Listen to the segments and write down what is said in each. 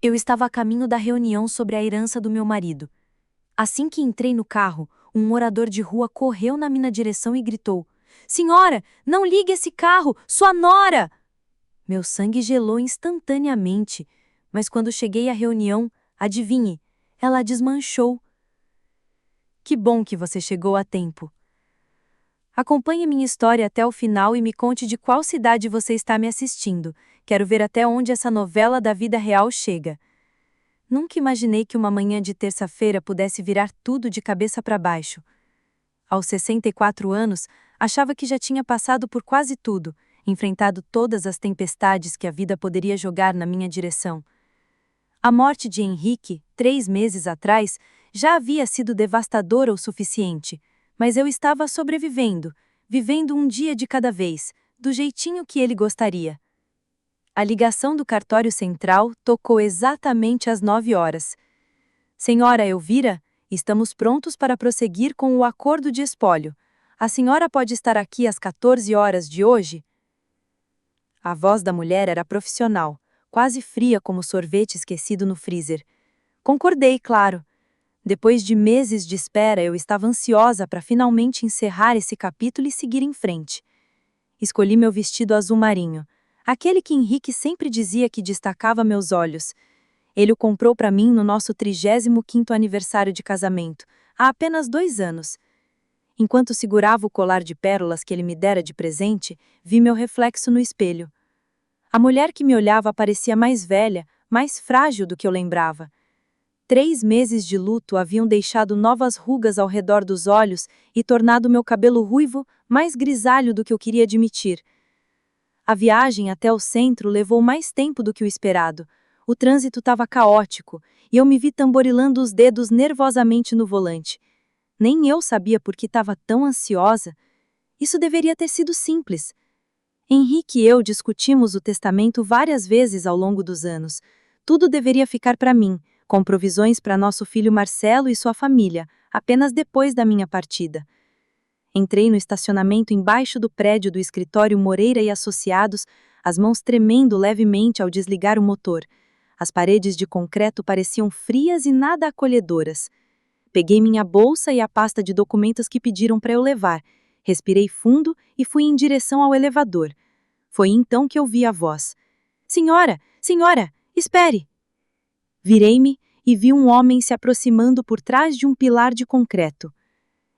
Eu estava a caminho da reunião sobre a herança do meu marido. Assim que entrei no carro, um morador de rua correu na minha direção e gritou: Senhora, não ligue esse carro, sua nora! Meu sangue gelou instantaneamente, mas quando cheguei à reunião, adivinhe, ela desmanchou. Que bom que você chegou a tempo. Acompanhe minha história até o final e me conte de qual cidade você está me assistindo. Quero ver até onde essa novela da vida real chega. Nunca imaginei que uma manhã de terça-feira pudesse virar tudo de cabeça para baixo. Aos 64 anos, achava que já tinha passado por quase tudo, enfrentado todas as tempestades que a vida poderia jogar na minha direção. A morte de Henrique, 3 meses atrás, já havia sido devastadora o suficiente, mas eu estava sobrevivendo, vivendo um dia de cada vez, do jeitinho que ele gostaria. A ligação do cartório central tocou exatamente às 9 horas. Senhora Elvira, estamos prontos para prosseguir com o acordo de espólio. A senhora pode estar aqui às 14 horas de hoje? A voz da mulher era profissional, quase fria como sorvete esquecido no freezer. Concordei, claro. Depois de meses de espera, eu estava ansiosa para finalmente encerrar esse capítulo e seguir em frente. Escolhi meu vestido azul marinho, aquele que Henrique sempre dizia que destacava meus olhos. Ele o comprou para mim no nosso 35º aniversário de casamento, há apenas 2 anos. Enquanto segurava o colar de pérolas que ele me dera de presente, vi meu reflexo no espelho. A mulher que me olhava parecia mais velha, mais frágil do que eu lembrava. 3 meses de luto haviam deixado novas rugas ao redor dos olhos e tornado meu cabelo ruivo mais grisalho do que eu queria admitir. A viagem até o centro levou mais tempo do que o esperado. O trânsito estava caótico e eu me vi tamborilando os dedos nervosamente no volante. Nem eu sabia por que estava tão ansiosa. Isso deveria ter sido simples. Henrique e eu discutimos o testamento várias vezes ao longo dos anos. Tudo deveria ficar para mim, com provisões para nosso filho Marcelo e sua família, apenas depois da minha partida. Entrei no estacionamento embaixo do prédio do escritório Moreira e Associados, as mãos tremendo levemente ao desligar o motor. As paredes de concreto pareciam frias e nada acolhedoras. Peguei minha bolsa e a pasta de documentos que pediram para eu levar. Respirei fundo e fui em direção ao elevador. Foi então que ouvi a voz. Senhora, espere! Virei-me e vi um homem se aproximando por trás de um pilar de concreto.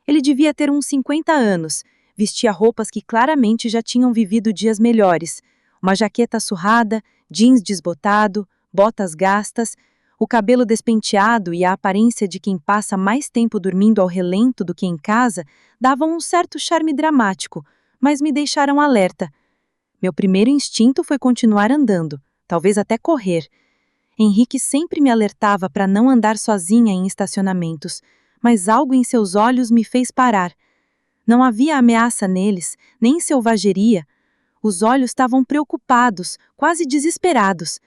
Ele devia ter uns 50 anos, vestia roupas que claramente já tinham vivido dias melhores. Uma jaqueta surrada, jeans desbotado, botas gastas, o cabelo despenteado e a aparência de quem passa mais tempo dormindo ao relento do que em casa davam um certo charme dramático, mas me deixaram alerta. Meu primeiro instinto foi continuar andando, talvez até correr. Henrique sempre me alertava para não andar sozinha em estacionamentos, mas algo em seus olhos me fez parar. Não havia ameaça neles, nem selvageria. Os olhos estavam preocupados, quase desesperados.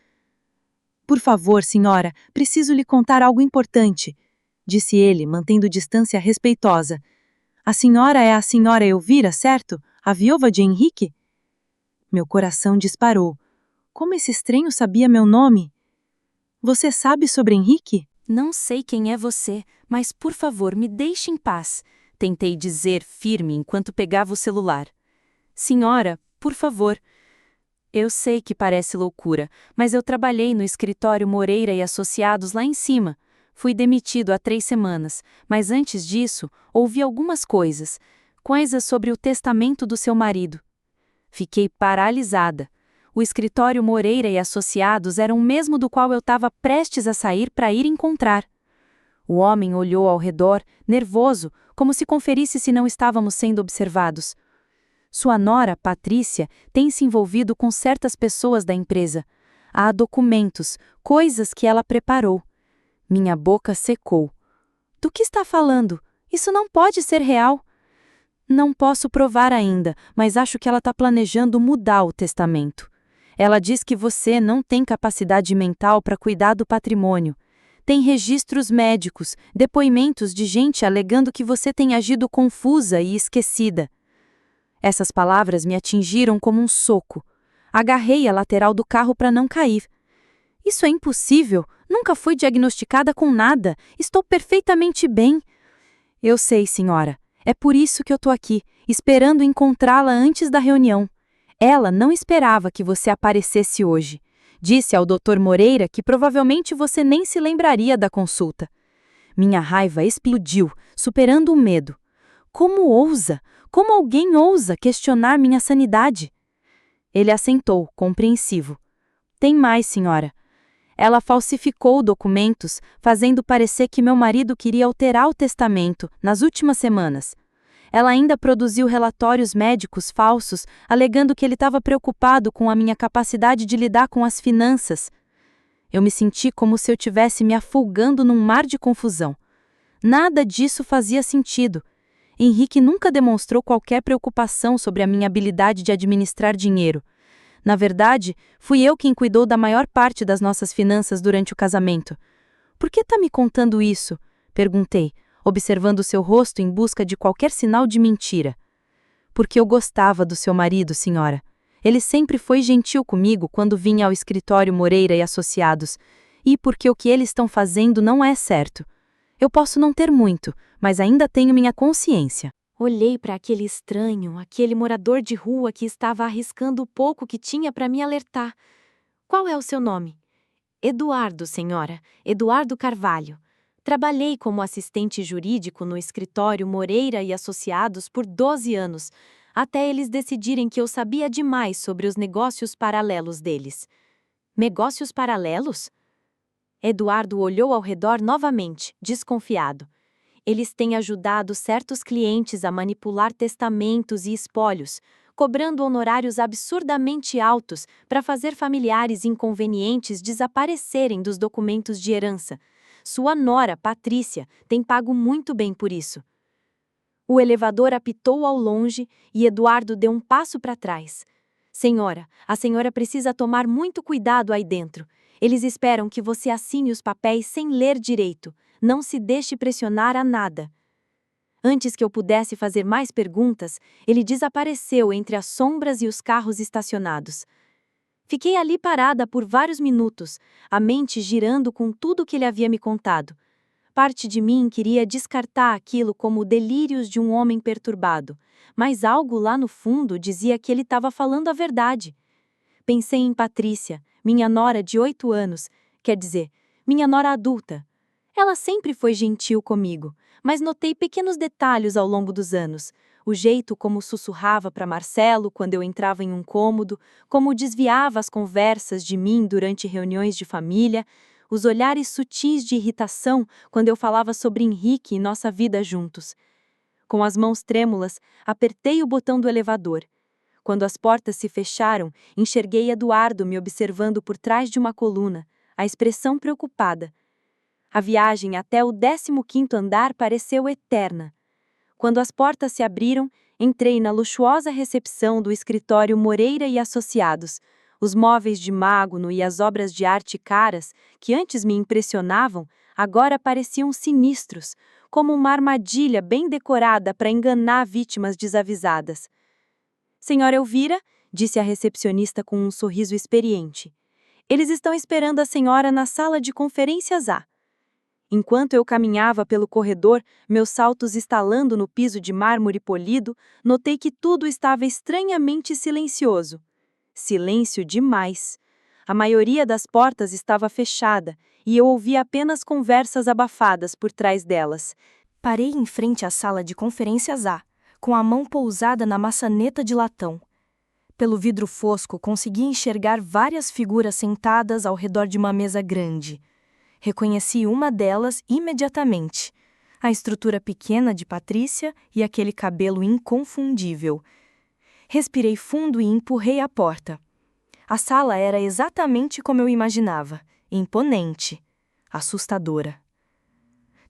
Por favor, senhora, preciso lhe contar algo importante, disse ele, mantendo distância respeitosa. A senhora é a senhora Elvira, certo? A viúva de Henrique? Meu coração disparou. Como esse estranho sabia meu nome? Você sabe sobre Henrique? Não sei quem é você, mas por favor, me deixe em paz, tentei dizer firme enquanto pegava o celular. Senhora, por favor. Eu sei que parece loucura, mas eu trabalhei no escritório Moreira e Associados lá em cima. Fui demitido há 3 semanas, mas antes disso, ouvi algumas coisas sobre o testamento do seu marido. Fiquei paralisada. O escritório Moreira e Associados era o mesmo do qual eu estava prestes a sair para ir encontrar. O homem olhou ao redor, nervoso, como se conferisse se não estávamos sendo observados. Sua nora, Patrícia, tem se envolvido com certas pessoas da empresa. Há documentos, coisas que ela preparou. Minha boca secou. Do que está falando? Isso não pode ser real. Não posso provar ainda, mas acho que ela está planejando mudar o testamento. Ela diz que você não tem capacidade mental para cuidar do patrimônio. Tem registros médicos, depoimentos de gente alegando que você tem agido confusa e esquecida. Essas palavras me atingiram como um soco. Agarrei a lateral do carro para não cair. Isso é impossível. Nunca fui diagnosticada com nada. Estou perfeitamente bem. Eu sei, senhora. É por isso que eu tô aqui, esperando encontrá-la antes da reunião. Ela não esperava que você aparecesse hoje. Disse ao Dr. Moreira que provavelmente você nem se lembraria da consulta. Minha raiva explodiu, superando o medo. Como ousa? Como alguém ousa questionar minha sanidade? Ele assentou, compreensivo. Tem mais, senhora. Ela falsificou documentos, fazendo parecer que meu marido queria alterar o testamento nas últimas semanas. Ela ainda produziu relatórios médicos falsos, alegando que ele estava preocupado com a minha capacidade de lidar com as finanças. Eu me senti como se eu estivesse me afogando num mar de confusão. Nada disso fazia sentido. Henrique nunca demonstrou qualquer preocupação sobre a minha habilidade de administrar dinheiro. Na verdade, fui eu quem cuidou da maior parte das nossas finanças durante o casamento. Por que está me contando isso? Perguntei, observando seu rosto em busca de qualquer sinal de mentira. Porque eu gostava do seu marido, senhora. Ele sempre foi gentil comigo quando vinha ao escritório Moreira e Associados, e porque o que eles estão fazendo não é certo. Eu posso não ter muito, mas ainda tenho minha consciência. Olhei para aquele estranho, aquele morador de rua que estava arriscando o pouco que tinha para me alertar. Qual é o seu nome? Eduardo, senhora. Eduardo Carvalho. Trabalhei como assistente jurídico no escritório Moreira e Associados por 12 anos, até eles decidirem que eu sabia demais sobre os negócios paralelos deles. Negócios paralelos? Eduardo olhou ao redor novamente, desconfiado. Eles têm ajudado certos clientes a manipular testamentos e espólios, cobrando honorários absurdamente altos para fazer familiares inconvenientes desaparecerem dos documentos de herança. Sua nora, Patrícia, tem pago muito bem por isso. O elevador apitou ao longe e Eduardo deu um passo para trás. Senhora, a senhora precisa tomar muito cuidado aí dentro. Eles esperam que você assine os papéis sem ler direito. Não se deixe pressionar a nada. Antes que eu pudesse fazer mais perguntas, ele desapareceu entre as sombras e os carros estacionados. Fiquei ali parada por vários minutos, a mente girando com tudo que ele havia me contado. Parte de mim queria descartar aquilo como delírios de um homem perturbado, mas algo lá no fundo dizia que ele estava falando a verdade. Pensei em Patrícia, minha nora de 8 anos, quer dizer, minha nora adulta. Ela sempre foi gentil comigo, mas notei pequenos detalhes ao longo dos anos. O jeito como sussurrava para Marcelo quando eu entrava em um cômodo, como desviava as conversas de mim durante reuniões de família, os olhares sutis de irritação quando eu falava sobre Henrique e nossa vida juntos. Com as mãos trêmulas, apertei o botão do elevador. Quando as portas se fecharam, enxerguei Eduardo me observando por trás de uma coluna, a expressão preocupada. A viagem até o 15º andar pareceu eterna. Quando as portas se abriram, entrei na luxuosa recepção do escritório Moreira e Associados. Os móveis de mágono e as obras de arte caras, que antes me impressionavam, agora pareciam sinistros, como uma armadilha bem decorada para enganar vítimas desavisadas. Senhora Elvira, disse a recepcionista com um sorriso experiente. Eles estão esperando a senhora na sala de conferências A. Enquanto eu caminhava pelo corredor, meus saltos estalando no piso de mármore polido, notei que tudo estava estranhamente silencioso. Silêncio demais. A maioria das portas estava fechada e eu ouvia apenas conversas abafadas por trás delas. Parei em frente à sala de conferências A, com a mão pousada na maçaneta de latão. Pelo vidro fosco, consegui enxergar várias figuras sentadas ao redor de uma mesa grande. Reconheci uma delas imediatamente. A estrutura pequena de Patrícia e aquele cabelo inconfundível. Respirei fundo e empurrei a porta. A sala era exatamente como eu imaginava, imponente, assustadora.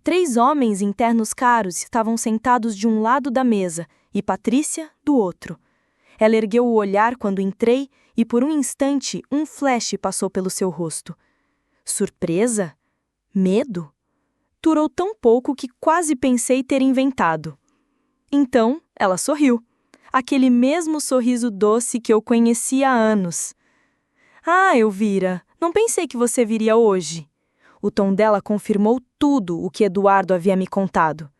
3 homens em ternos caros estavam sentados de um lado da mesa e Patrícia do outro. Ela ergueu o olhar quando entrei e por um instante um flash passou pelo seu rosto. Surpresa? Medo? Durou tão pouco que quase pensei ter inventado. Então, ela sorriu. Aquele mesmo sorriso doce que eu conhecia há anos. Ah, Elvira, Não pensei que você viria hoje. O tom dela confirmou tudo o que Eduardo havia me contado.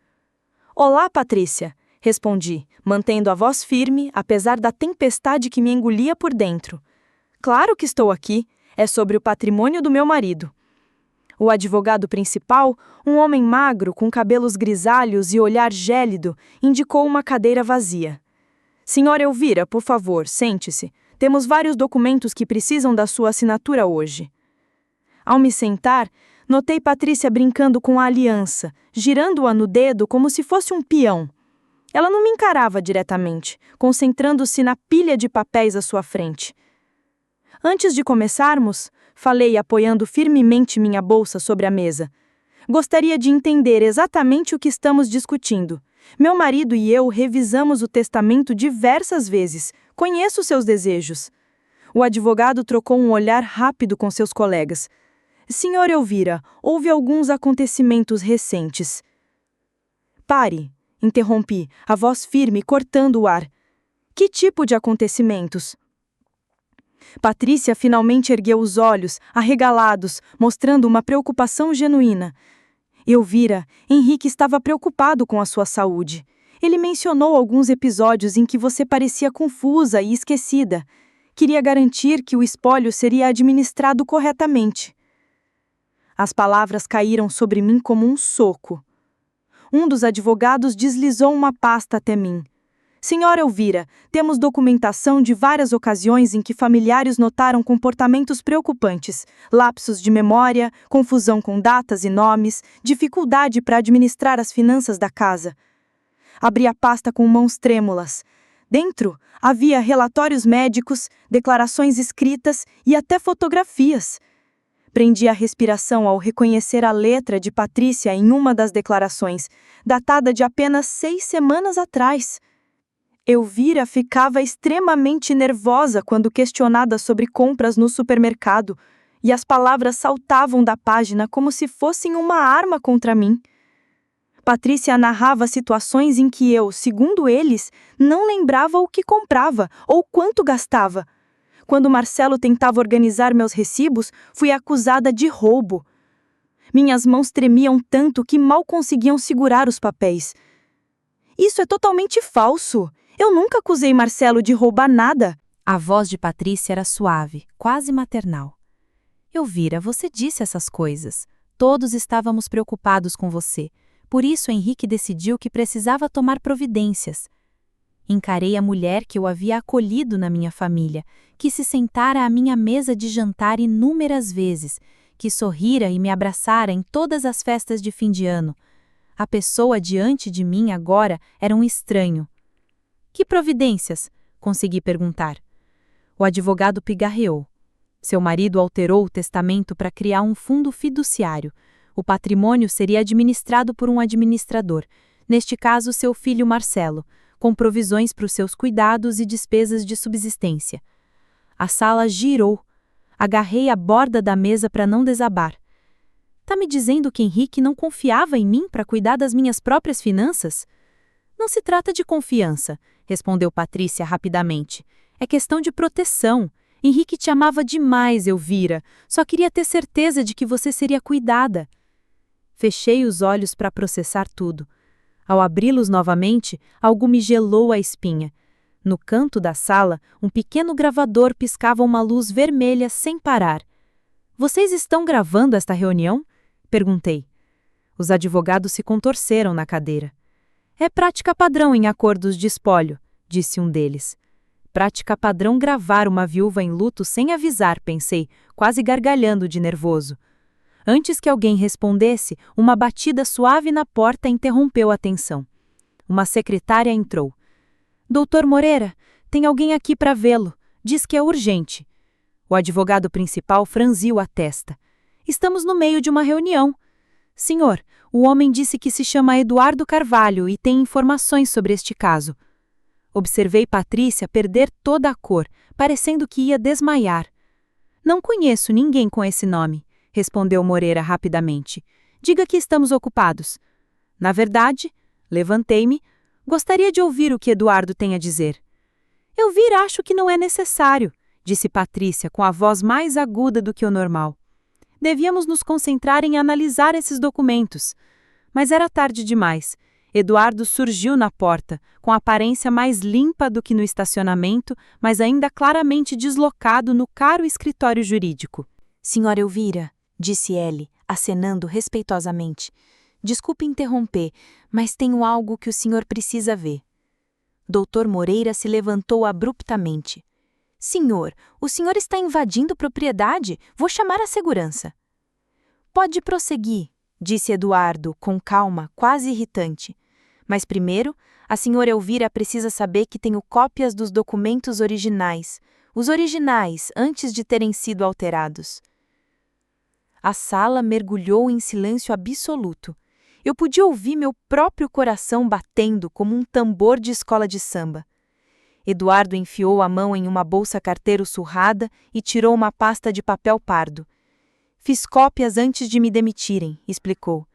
Olá, Patrícia, respondi, mantendo a voz firme, apesar da tempestade que me engolia por dentro. Claro que estou aqui, é sobre o patrimônio do meu marido. O advogado principal, um homem magro com cabelos grisalhos e olhar gélido, indicou uma cadeira vazia. Senhora Elvira, por favor, sente-se. Temos vários documentos que precisam da sua assinatura hoje. Ao me sentar, notei Patrícia brincando com a aliança, girando-a no dedo como se fosse um peão. Ela não me encarava diretamente, concentrando-se na pilha de papéis à sua frente. Antes de começarmos, falei apoiando firmemente minha bolsa sobre a mesa. Gostaria de entender exatamente o que estamos discutindo. Meu marido e eu revisamos o testamento diversas vezes. Conheço seus desejos. O advogado trocou um olhar rápido com seus colegas. Senhor Elvira, houve alguns acontecimentos recentes. Pare, interrompi, a voz firme cortando o ar. Que tipo de acontecimentos? Patrícia finalmente ergueu os olhos, arregalados, mostrando uma preocupação genuína. Elvira, Henrique estava preocupado com a sua saúde. Ele mencionou alguns episódios em que você parecia confusa e esquecida. Queria garantir que o espólio seria administrado corretamente. As palavras caíram sobre mim como um soco. Um dos advogados deslizou uma pasta até mim. Senhora Elvira, temos documentação de várias ocasiões em que familiares notaram comportamentos preocupantes, lapsos de memória, confusão com datas e nomes, dificuldade para administrar as finanças da casa. Abri a pasta com mãos trêmulas. Dentro havia relatórios médicos, declarações escritas e até fotografias. Prendi a respiração ao reconhecer a letra de Patrícia em uma das declarações, datada de apenas 6 semanas atrás. Elvira ficava extremamente nervosa quando questionada sobre compras no supermercado, e as palavras saltavam da página como se fossem uma arma contra mim. Patrícia narrava situações em que eu, segundo eles, não lembrava o que comprava ou quanto gastava. Quando Marcelo tentava organizar meus recibos, fui acusada de roubo. Minhas mãos tremiam tanto que mal conseguiam segurar os papéis. Isso é totalmente falso. Eu nunca acusei Marcelo de roubar nada. A voz de Patrícia era suave, quase maternal. Elvira, você disse essas coisas. Todos estávamos preocupados com você. Por isso Henrique decidiu que precisava tomar providências. Encarei a mulher que eu havia acolhido na minha família, que se sentara à minha mesa de jantar inúmeras vezes, que sorrira e me abraçara em todas as festas de fim de ano. A pessoa diante de mim agora era um estranho. Que providências? Consegui perguntar. O advogado pigarreou. Seu marido alterou o testamento para criar um fundo fiduciário. O patrimônio seria administrado por um administrador, neste caso seu filho Marcelo, com provisões para os seus cuidados e despesas de subsistência. A sala girou. Agarrei a borda da mesa para não desabar. Tá me dizendo que Henrique não confiava em mim para cuidar das minhas próprias finanças? Não se trata de confiança, respondeu Patrícia rapidamente. É questão de proteção. Henrique te amava demais, Elvira. Só queria ter certeza de que você seria cuidada. Fechei os olhos para processar tudo. Ao abri-los novamente, algo me gelou a espinha. No canto da sala, um pequeno gravador piscava uma luz vermelha sem parar. Vocês estão gravando esta reunião? Perguntei. Os advogados se contorceram na cadeira. É prática padrão em acordos de espólio, disse um deles. Prática padrão gravar uma viúva em luto sem avisar, pensei, quase gargalhando de nervoso. Antes que alguém respondesse, uma batida suave na porta interrompeu a tensão. Uma secretária entrou. Doutor Moreira, tem alguém aqui para vê-lo. Diz que é urgente. O advogado principal franziu a testa. Estamos no meio de uma reunião. Senhor, o homem disse que se chama Eduardo Carvalho e tem informações sobre este caso. Observei Patrícia perder toda a cor, parecendo que ia desmaiar. Não conheço ninguém com esse nome, respondeu Moreira rapidamente. Diga que estamos ocupados. Na verdade, levantei-me, gostaria de ouvir o que Eduardo tem a dizer. Acho que não é necessário. disse Patrícia com a voz mais aguda do que o normal. Devíamos nos concentrar em analisar esses documentos. Mas era tarde demais. Eduardo surgiu na porta, com a aparência mais limpa do que no estacionamento, mas ainda claramente deslocado no caro escritório jurídico. Senhora Elvira, disse ele, acenando respeitosamente. Desculpe interromper, mas tenho algo que o senhor precisa ver. Doutor Moreira se levantou abruptamente. Senhor, o senhor está invadindo propriedade? Vou chamar a segurança. Pode prosseguir, disse Eduardo, com calma, quase irritante. Mas primeiro, a senhora Elvira precisa saber que tenho cópias dos documentos originais, os originais, antes de terem sido alterados. A sala mergulhou em silêncio absoluto. Eu podia ouvir meu próprio coração batendo como um tambor de escola de samba. Eduardo enfiou a mão em uma bolsa carteiro surrada e tirou uma pasta de papel pardo. Fiz cópias antes de me demitirem, explicou.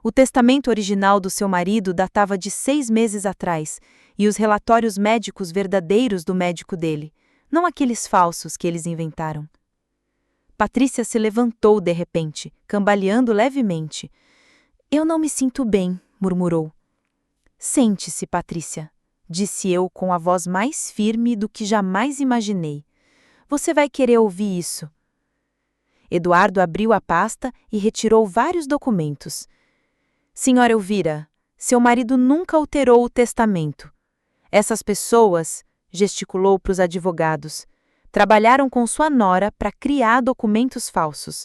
O testamento original do seu marido datava de 6 meses atrás, e os relatórios médicos verdadeiros do médico dele, não aqueles falsos que eles inventaram. Patrícia se levantou de repente, cambaleando levemente. Eu não me sinto bem, murmurou. Sente-se, Patrícia, disse eu com a voz mais firme do que jamais imaginei. Você vai querer ouvir isso. Eduardo abriu a pasta e retirou vários documentos. Senhora Elvira, seu marido nunca alterou o testamento. Essas pessoas, gesticulou para os advogados, trabalharam com sua nora para criar documentos falsos.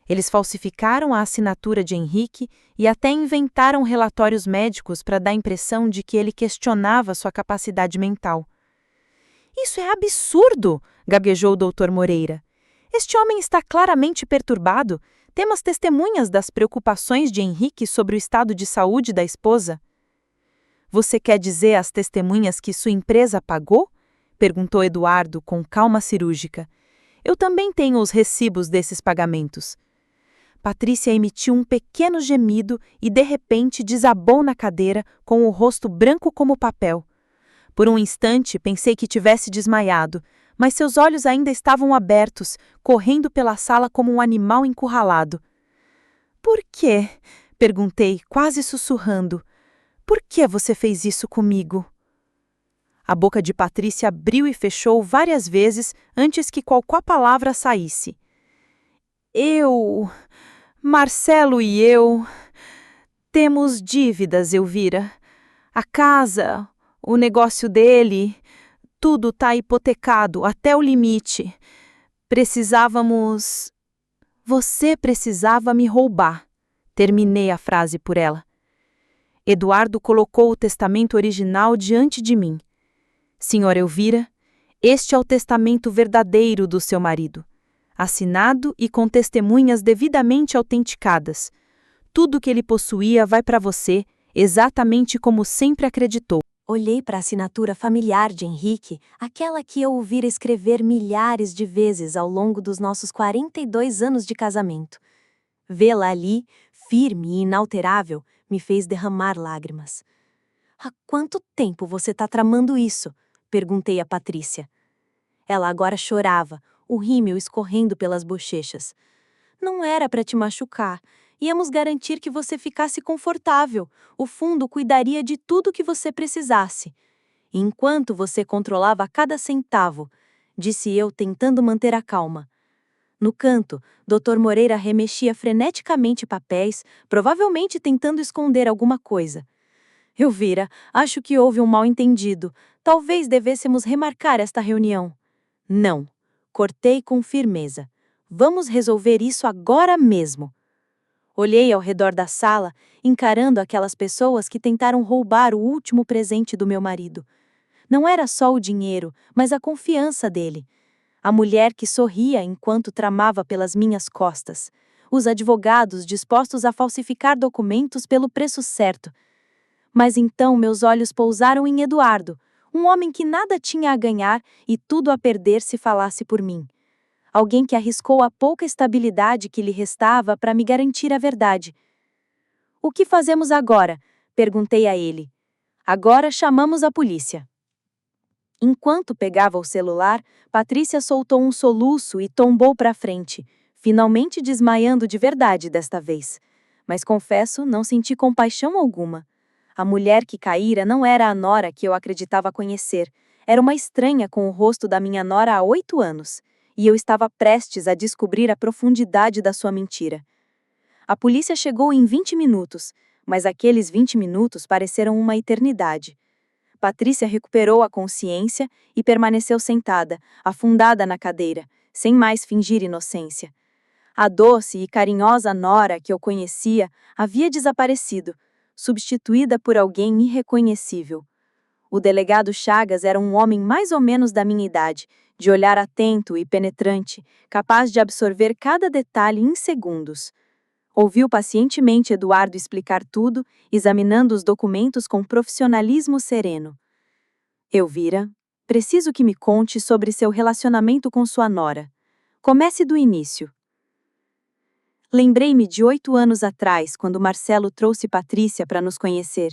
Eles falsificaram a assinatura de Henrique e até inventaram relatórios médicos para dar a impressão de que ele questionava sua capacidade mental. Isso é absurdo, gaguejou o Dr. Moreira. Este homem está claramente perturbado. Temos testemunhas das preocupações de Henrique sobre o estado de saúde da esposa. Você quer dizer às testemunhas que sua empresa pagou? Perguntou Eduardo com calma cirúrgica. Eu também tenho os recibos desses pagamentos. Patrícia emitiu um pequeno gemido e de repente desabou na cadeira com o rosto branco como papel. Por um instante pensei que tivesse desmaiado, mas seus olhos ainda estavam abertos, correndo pela sala como um animal encurralado. Por quê? Perguntei, quase sussurrando. Por que você fez isso comigo? A boca de Patrícia abriu e fechou várias vezes antes que qualquer palavra saísse. Marcelo e eu temos dívidas, Elvira. A casa, o negócio dele, tudo está hipotecado até o limite. Você precisava me roubar. Terminei a frase por ela. Eduardo colocou o testamento original diante de mim. Senhora Elvira, este é o testamento verdadeiro do seu marido, assinado e com testemunhas devidamente autenticadas. Tudo que ele possuía vai para você, exatamente como sempre acreditou. Olhei para a assinatura familiar de Henrique, aquela que eu ouvira escrever milhares de vezes ao longo dos nossos 42 anos de casamento. Vê-la ali, firme e inalterável, me fez derramar lágrimas. Há quanto tempo você está tramando isso? Perguntei a Patrícia. Ela agora chorava, o rímel escorrendo pelas bochechas. Não era para te machucar. Íamos garantir que você ficasse confortável. O fundo cuidaria de tudo que você precisasse. Enquanto você controlava cada centavo, disse eu tentando manter a calma. No canto, Dr. Moreira remexia freneticamente papéis, provavelmente tentando esconder alguma coisa. Elvira, acho que houve um mal-entendido. Talvez devêssemos remarcar esta reunião. Não. Cortei com firmeza. Vamos resolver isso agora mesmo. Olhei ao redor da sala, encarando aquelas pessoas que tentaram roubar o último presente do meu marido. Não era só o dinheiro, mas a confiança dele. A mulher que sorria enquanto tramava pelas minhas costas. Os advogados dispostos a falsificar documentos pelo preço certo. Mas então meus olhos pousaram em Eduardo, um homem que nada tinha a ganhar e tudo a perder se falasse por mim. Alguém que arriscou a pouca estabilidade que lhe restava para me garantir a verdade. O que fazemos agora? Perguntei a ele. Agora chamamos a polícia. Enquanto pegava o celular, Patrícia soltou um soluço e tombou para frente, finalmente desmaiando de verdade desta vez. Mas confesso, não senti compaixão alguma. A mulher que caíra não era a nora que eu acreditava conhecer. Era uma estranha com o rosto da minha nora há 8 anos. E eu estava prestes a descobrir a profundidade da sua mentira. A polícia chegou em 20 minutos, mas aqueles 20 minutos pareceram uma eternidade. Patrícia recuperou a consciência e permaneceu sentada, afundada na cadeira, sem mais fingir inocência. A doce e carinhosa nora que eu conhecia havia desaparecido, substituída por alguém irreconhecível. O delegado Chagas era um homem mais ou menos da minha idade, de olhar atento e penetrante, capaz de absorver cada detalhe em segundos. Ouviu pacientemente Eduardo explicar tudo, examinando os documentos com profissionalismo sereno. Elvira, preciso que me conte sobre seu relacionamento com sua nora. Comece do início. Lembrei-me de 8 anos atrás, quando Marcelo trouxe Patrícia para nos conhecer.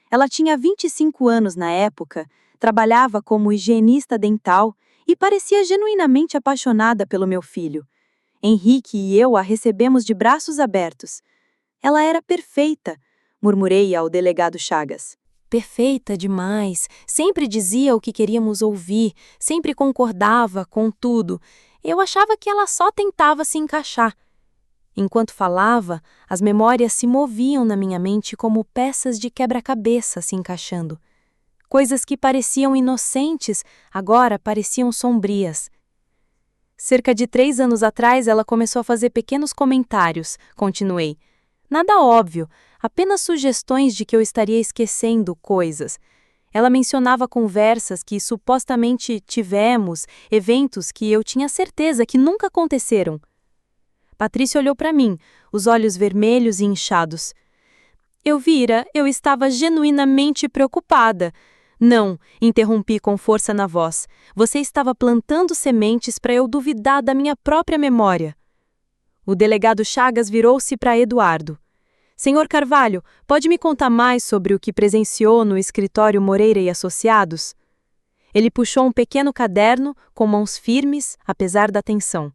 Ela tinha 25 anos na época, trabalhava como higienista dental e parecia genuinamente apaixonada pelo meu filho. Henrique e eu a recebemos de braços abertos. Ela era perfeita, murmurei ao delegado Chagas. Perfeita demais, sempre dizia o que queríamos ouvir, sempre concordava com tudo. Eu achava que ela só tentava se encaixar. Enquanto falava, as memórias se moviam na minha mente como peças de quebra-cabeça se encaixando. Coisas que pareciam inocentes, agora pareciam sombrias. Cerca de 3 anos atrás, ela começou a fazer pequenos comentários, continuei. Nada óbvio, apenas sugestões de que eu estaria esquecendo coisas. Ela mencionava conversas que supostamente tivemos, eventos que eu tinha certeza que nunca aconteceram. Patrícia olhou para mim, os olhos vermelhos e inchados. Elvira, eu estava genuinamente preocupada. Não, interrompi com força na voz. Você estava plantando sementes para eu duvidar da minha própria memória. O delegado Chagas virou-se para Eduardo. Senhor Carvalho, pode me contar mais sobre o que presenciou no escritório Moreira e Associados? Ele puxou um pequeno caderno, com mãos firmes, apesar da tensão.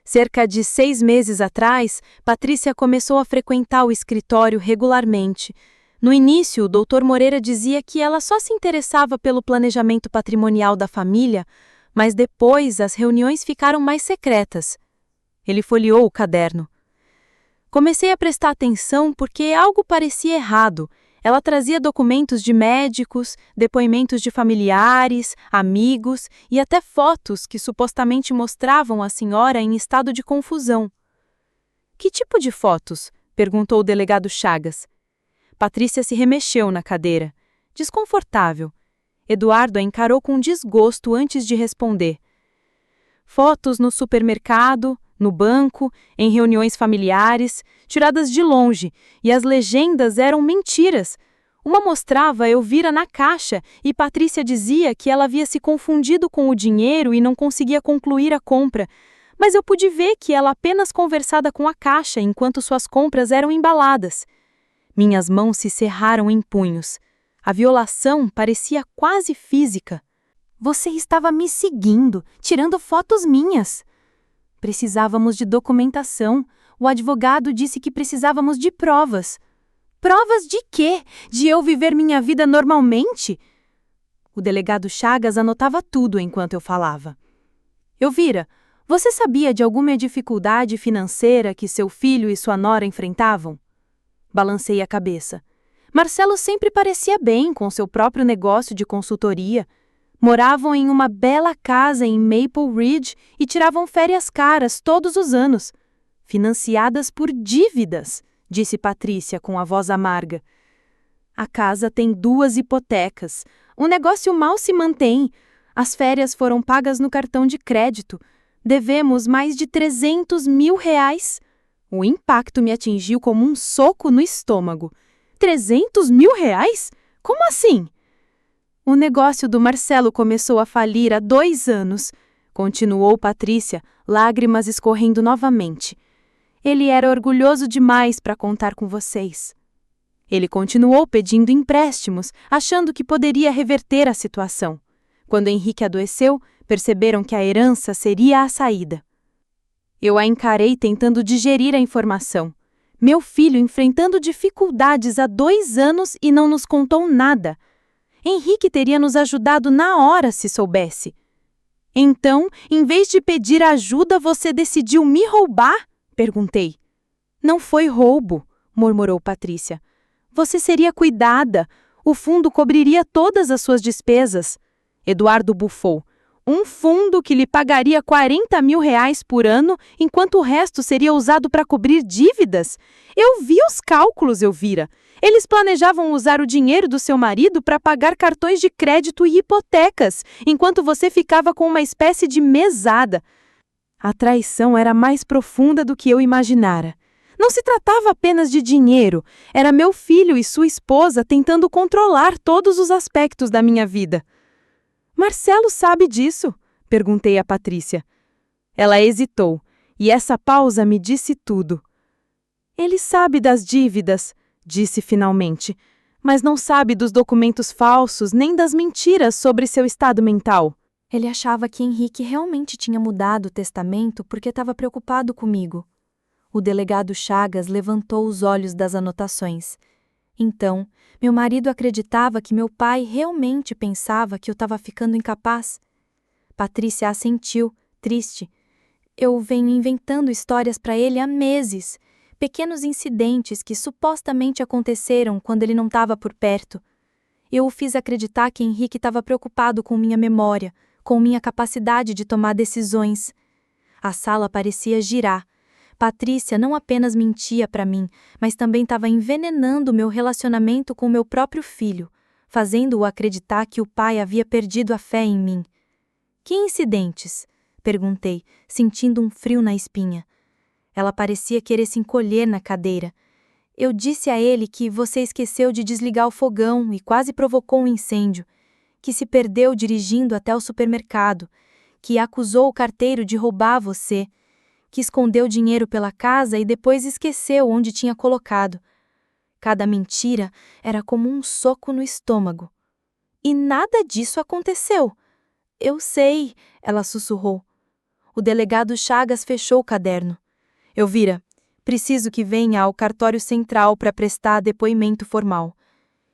Cerca de 6 meses atrás, Patrícia começou a frequentar o escritório regularmente. No início, o Dr. Moreira dizia que ela só se interessava pelo planejamento patrimonial da família, mas depois as reuniões ficaram mais secretas. Ele folheou o caderno. Comecei a prestar atenção porque algo parecia errado. Ela trazia documentos de médicos, depoimentos de familiares, amigos e até fotos que supostamente mostravam a senhora em estado de confusão. Que tipo de fotos? Perguntou o delegado Chagas. Patrícia se remexeu na cadeira, desconfortável. Eduardo a encarou com desgosto antes de responder. Fotos no supermercado, no banco, em reuniões familiares, tiradas de longe, e as legendas eram mentiras. Uma mostrava Elvira na caixa e Patrícia dizia que ela havia se confundido com o dinheiro e não conseguia concluir a compra, mas eu pude ver que ela apenas conversava com a caixa enquanto suas compras eram embaladas. Minhas mãos se cerraram em punhos. A violação parecia quase física. Você estava me seguindo, tirando fotos minhas. Precisávamos de documentação. O advogado disse que precisávamos de provas. Provas de quê? De eu viver minha vida normalmente? O delegado Chagas anotava tudo enquanto eu falava. Elvira, você sabia de alguma dificuldade financeira que seu filho e sua nora enfrentavam? Balancei a cabeça. Marcelo sempre parecia bem com seu próprio negócio de consultoria. Moravam em uma bela casa em Maple Ridge e tiravam férias caras todos os anos. Financiadas por dívidas, disse Patrícia com a voz amarga. A casa tem 2 hipotecas. O negócio mal se mantém. As férias foram pagas no cartão de crédito. Devemos mais de R$300 mil. O impacto me atingiu como um soco no estômago. R$300 mil? Como assim? O negócio do Marcelo começou a falir há 2 anos, continuou Patrícia, lágrimas escorrendo novamente. Ele era orgulhoso demais para contar com vocês. Ele continuou pedindo empréstimos, achando que poderia reverter a situação. Quando Henrique adoeceu, perceberam que a herança seria a saída. Eu a encarei tentando digerir a informação. Meu filho enfrentando dificuldades há 2 anos e não nos contou nada. Henrique teria nos ajudado na hora se soubesse. Então, em vez de pedir ajuda, você decidiu me roubar? Perguntei. Não foi roubo, murmurou Patrícia. Você seria cuidada. O fundo cobriria todas as suas despesas. Eduardo bufou. Um fundo que lhe pagaria R$ 40 mil por ano, enquanto o resto seria usado para cobrir dívidas? Eu vi os cálculos, Elvira. Eles planejavam usar o dinheiro do seu marido para pagar cartões de crédito e hipotecas, enquanto você ficava com uma espécie de mesada. A traição era mais profunda do que eu imaginara. Não se tratava apenas de dinheiro, era meu filho e sua esposa tentando controlar todos os aspectos da minha vida. Marcelo sabe disso? Perguntei a Patrícia. Ela hesitou, e essa pausa me disse tudo. Ele sabe das dívidas, disse finalmente, mas não sabe dos documentos falsos nem das mentiras sobre seu estado mental. Ele achava que Henrique realmente tinha mudado o testamento porque estava preocupado comigo. O delegado Chagas levantou os olhos das anotações. Então, meu marido acreditava que meu pai realmente pensava que eu estava ficando incapaz. Patrícia assentiu, triste. Eu venho inventando histórias para ele há meses, pequenos incidentes que supostamente aconteceram quando ele não estava por perto. Eu o fiz acreditar que Henrique estava preocupado com minha memória, com minha capacidade de tomar decisões. A sala parecia girar. Patrícia não apenas mentia para mim, mas também estava envenenando meu relacionamento com meu próprio filho, fazendo-o acreditar que o pai havia perdido a fé em mim. Que incidentes? Perguntei, sentindo um frio na espinha. Ela parecia querer se encolher na cadeira. Eu disse a ele que você esqueceu de desligar o fogão e quase provocou um incêndio, que se perdeu dirigindo até o supermercado, que acusou o carteiro de roubar você, que escondeu dinheiro pela casa e depois esqueceu onde tinha colocado. Cada mentira era como um soco no estômago. E nada disso aconteceu. Eu sei, ela sussurrou. O delegado Chagas fechou o caderno. Elvira, preciso que venha ao cartório central para prestar depoimento formal.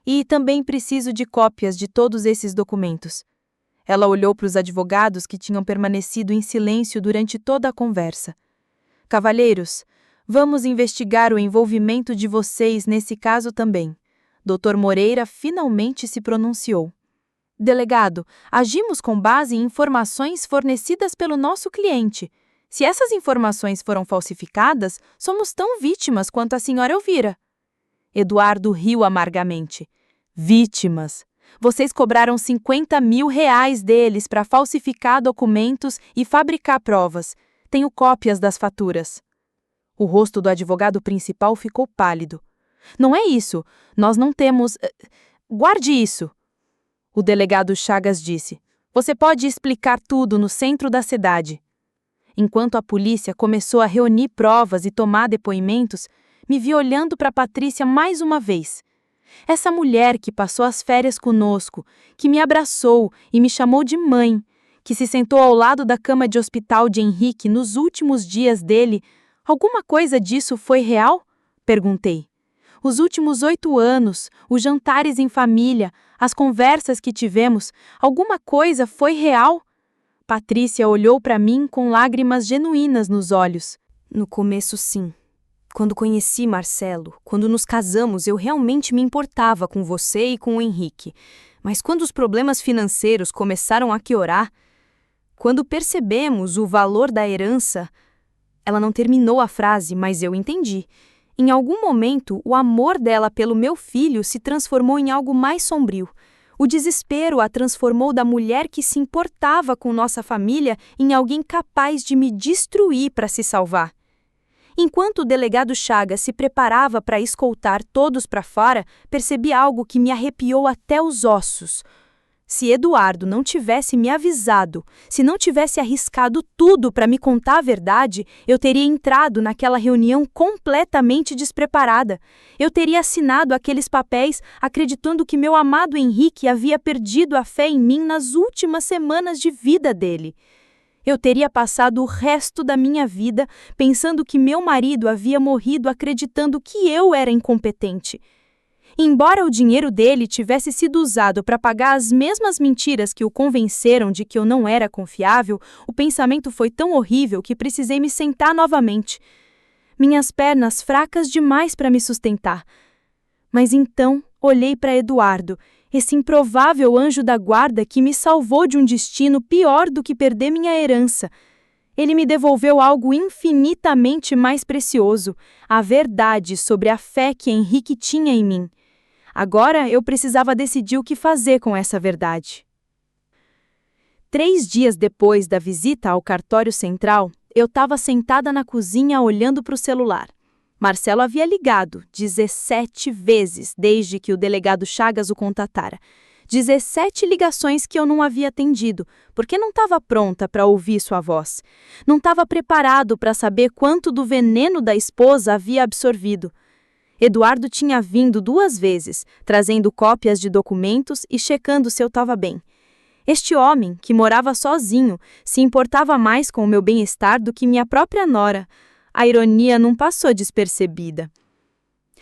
E também preciso de cópias de todos esses documentos. Ela olhou para os advogados que tinham permanecido em silêncio durante toda a conversa. Cavalheiros, vamos investigar o envolvimento de vocês nesse caso também. Dr. Moreira finalmente se pronunciou. Delegado, agimos com base em informações fornecidas pelo nosso cliente. Se essas informações foram falsificadas, somos tão vítimas quanto a senhora Elvira. Eduardo riu amargamente. Vítimas? Vocês cobraram R$ 50 mil deles para falsificar documentos e fabricar provas. Tenho cópias das faturas. O rosto do advogado principal ficou pálido. Não é isso. Nós não temos... Guarde isso. O delegado Chagas disse. Você pode explicar tudo no centro da cidade. Enquanto a polícia começou a reunir provas e tomar depoimentos, me vi olhando para Patrícia mais uma vez. Essa mulher que passou as férias conosco, que me abraçou e me chamou de mãe, que se sentou ao lado da cama de hospital de Henrique nos últimos dias dele, alguma coisa disso foi real? Perguntei. Os últimos 8 anos, os jantares em família, as conversas que tivemos, alguma coisa foi real? Patrícia olhou para mim com lágrimas genuínas nos olhos. No começo, sim. Quando conheci Marcelo, quando nos casamos, eu realmente me importava com você e com o Henrique. Mas quando os problemas financeiros começaram a piorar, quando percebemos o valor da herança... Ela não terminou a frase, mas eu entendi. Em algum momento, o amor dela pelo meu filho se transformou em algo mais sombrio. O desespero a transformou da mulher que se importava com nossa família em alguém capaz de me destruir para se salvar. Enquanto o delegado Chagas se preparava para escoltar todos para fora, percebi algo que me arrepiou até os ossos. Se Eduardo não tivesse me avisado, se não tivesse arriscado tudo para me contar a verdade, eu teria entrado naquela reunião completamente despreparada. Eu teria assinado aqueles papéis acreditando que meu amado Henrique havia perdido a fé em mim nas últimas semanas de vida dele. Eu teria passado o resto da minha vida pensando que meu marido havia morrido acreditando que eu era incompetente. Embora o dinheiro dele tivesse sido usado para pagar as mesmas mentiras que o convenceram de que eu não era confiável, o pensamento foi tão horrível que precisei me sentar novamente. Minhas pernas fracas demais para me sustentar. Mas então olhei para Eduardo, esse improvável anjo da guarda que me salvou de um destino pior do que perder minha herança. Ele me devolveu algo infinitamente mais precioso, a verdade sobre a fé que Henrique tinha em mim. Agora eu precisava decidir o que fazer com essa verdade. 3 dias depois da visita ao cartório central, eu estava sentada na cozinha olhando para o celular. Marcelo havia ligado 17 vezes desde que o delegado Chagas o contatara. 17 ligações que eu não havia atendido, porque não estava pronta para ouvir sua voz. Não estava preparado para saber quanto do veneno da esposa havia absorvido. Eduardo tinha vindo 2 vezes, trazendo cópias de documentos e checando se eu estava bem. Este homem, que morava sozinho, se importava mais com o meu bem-estar do que minha própria nora. A ironia não passou despercebida.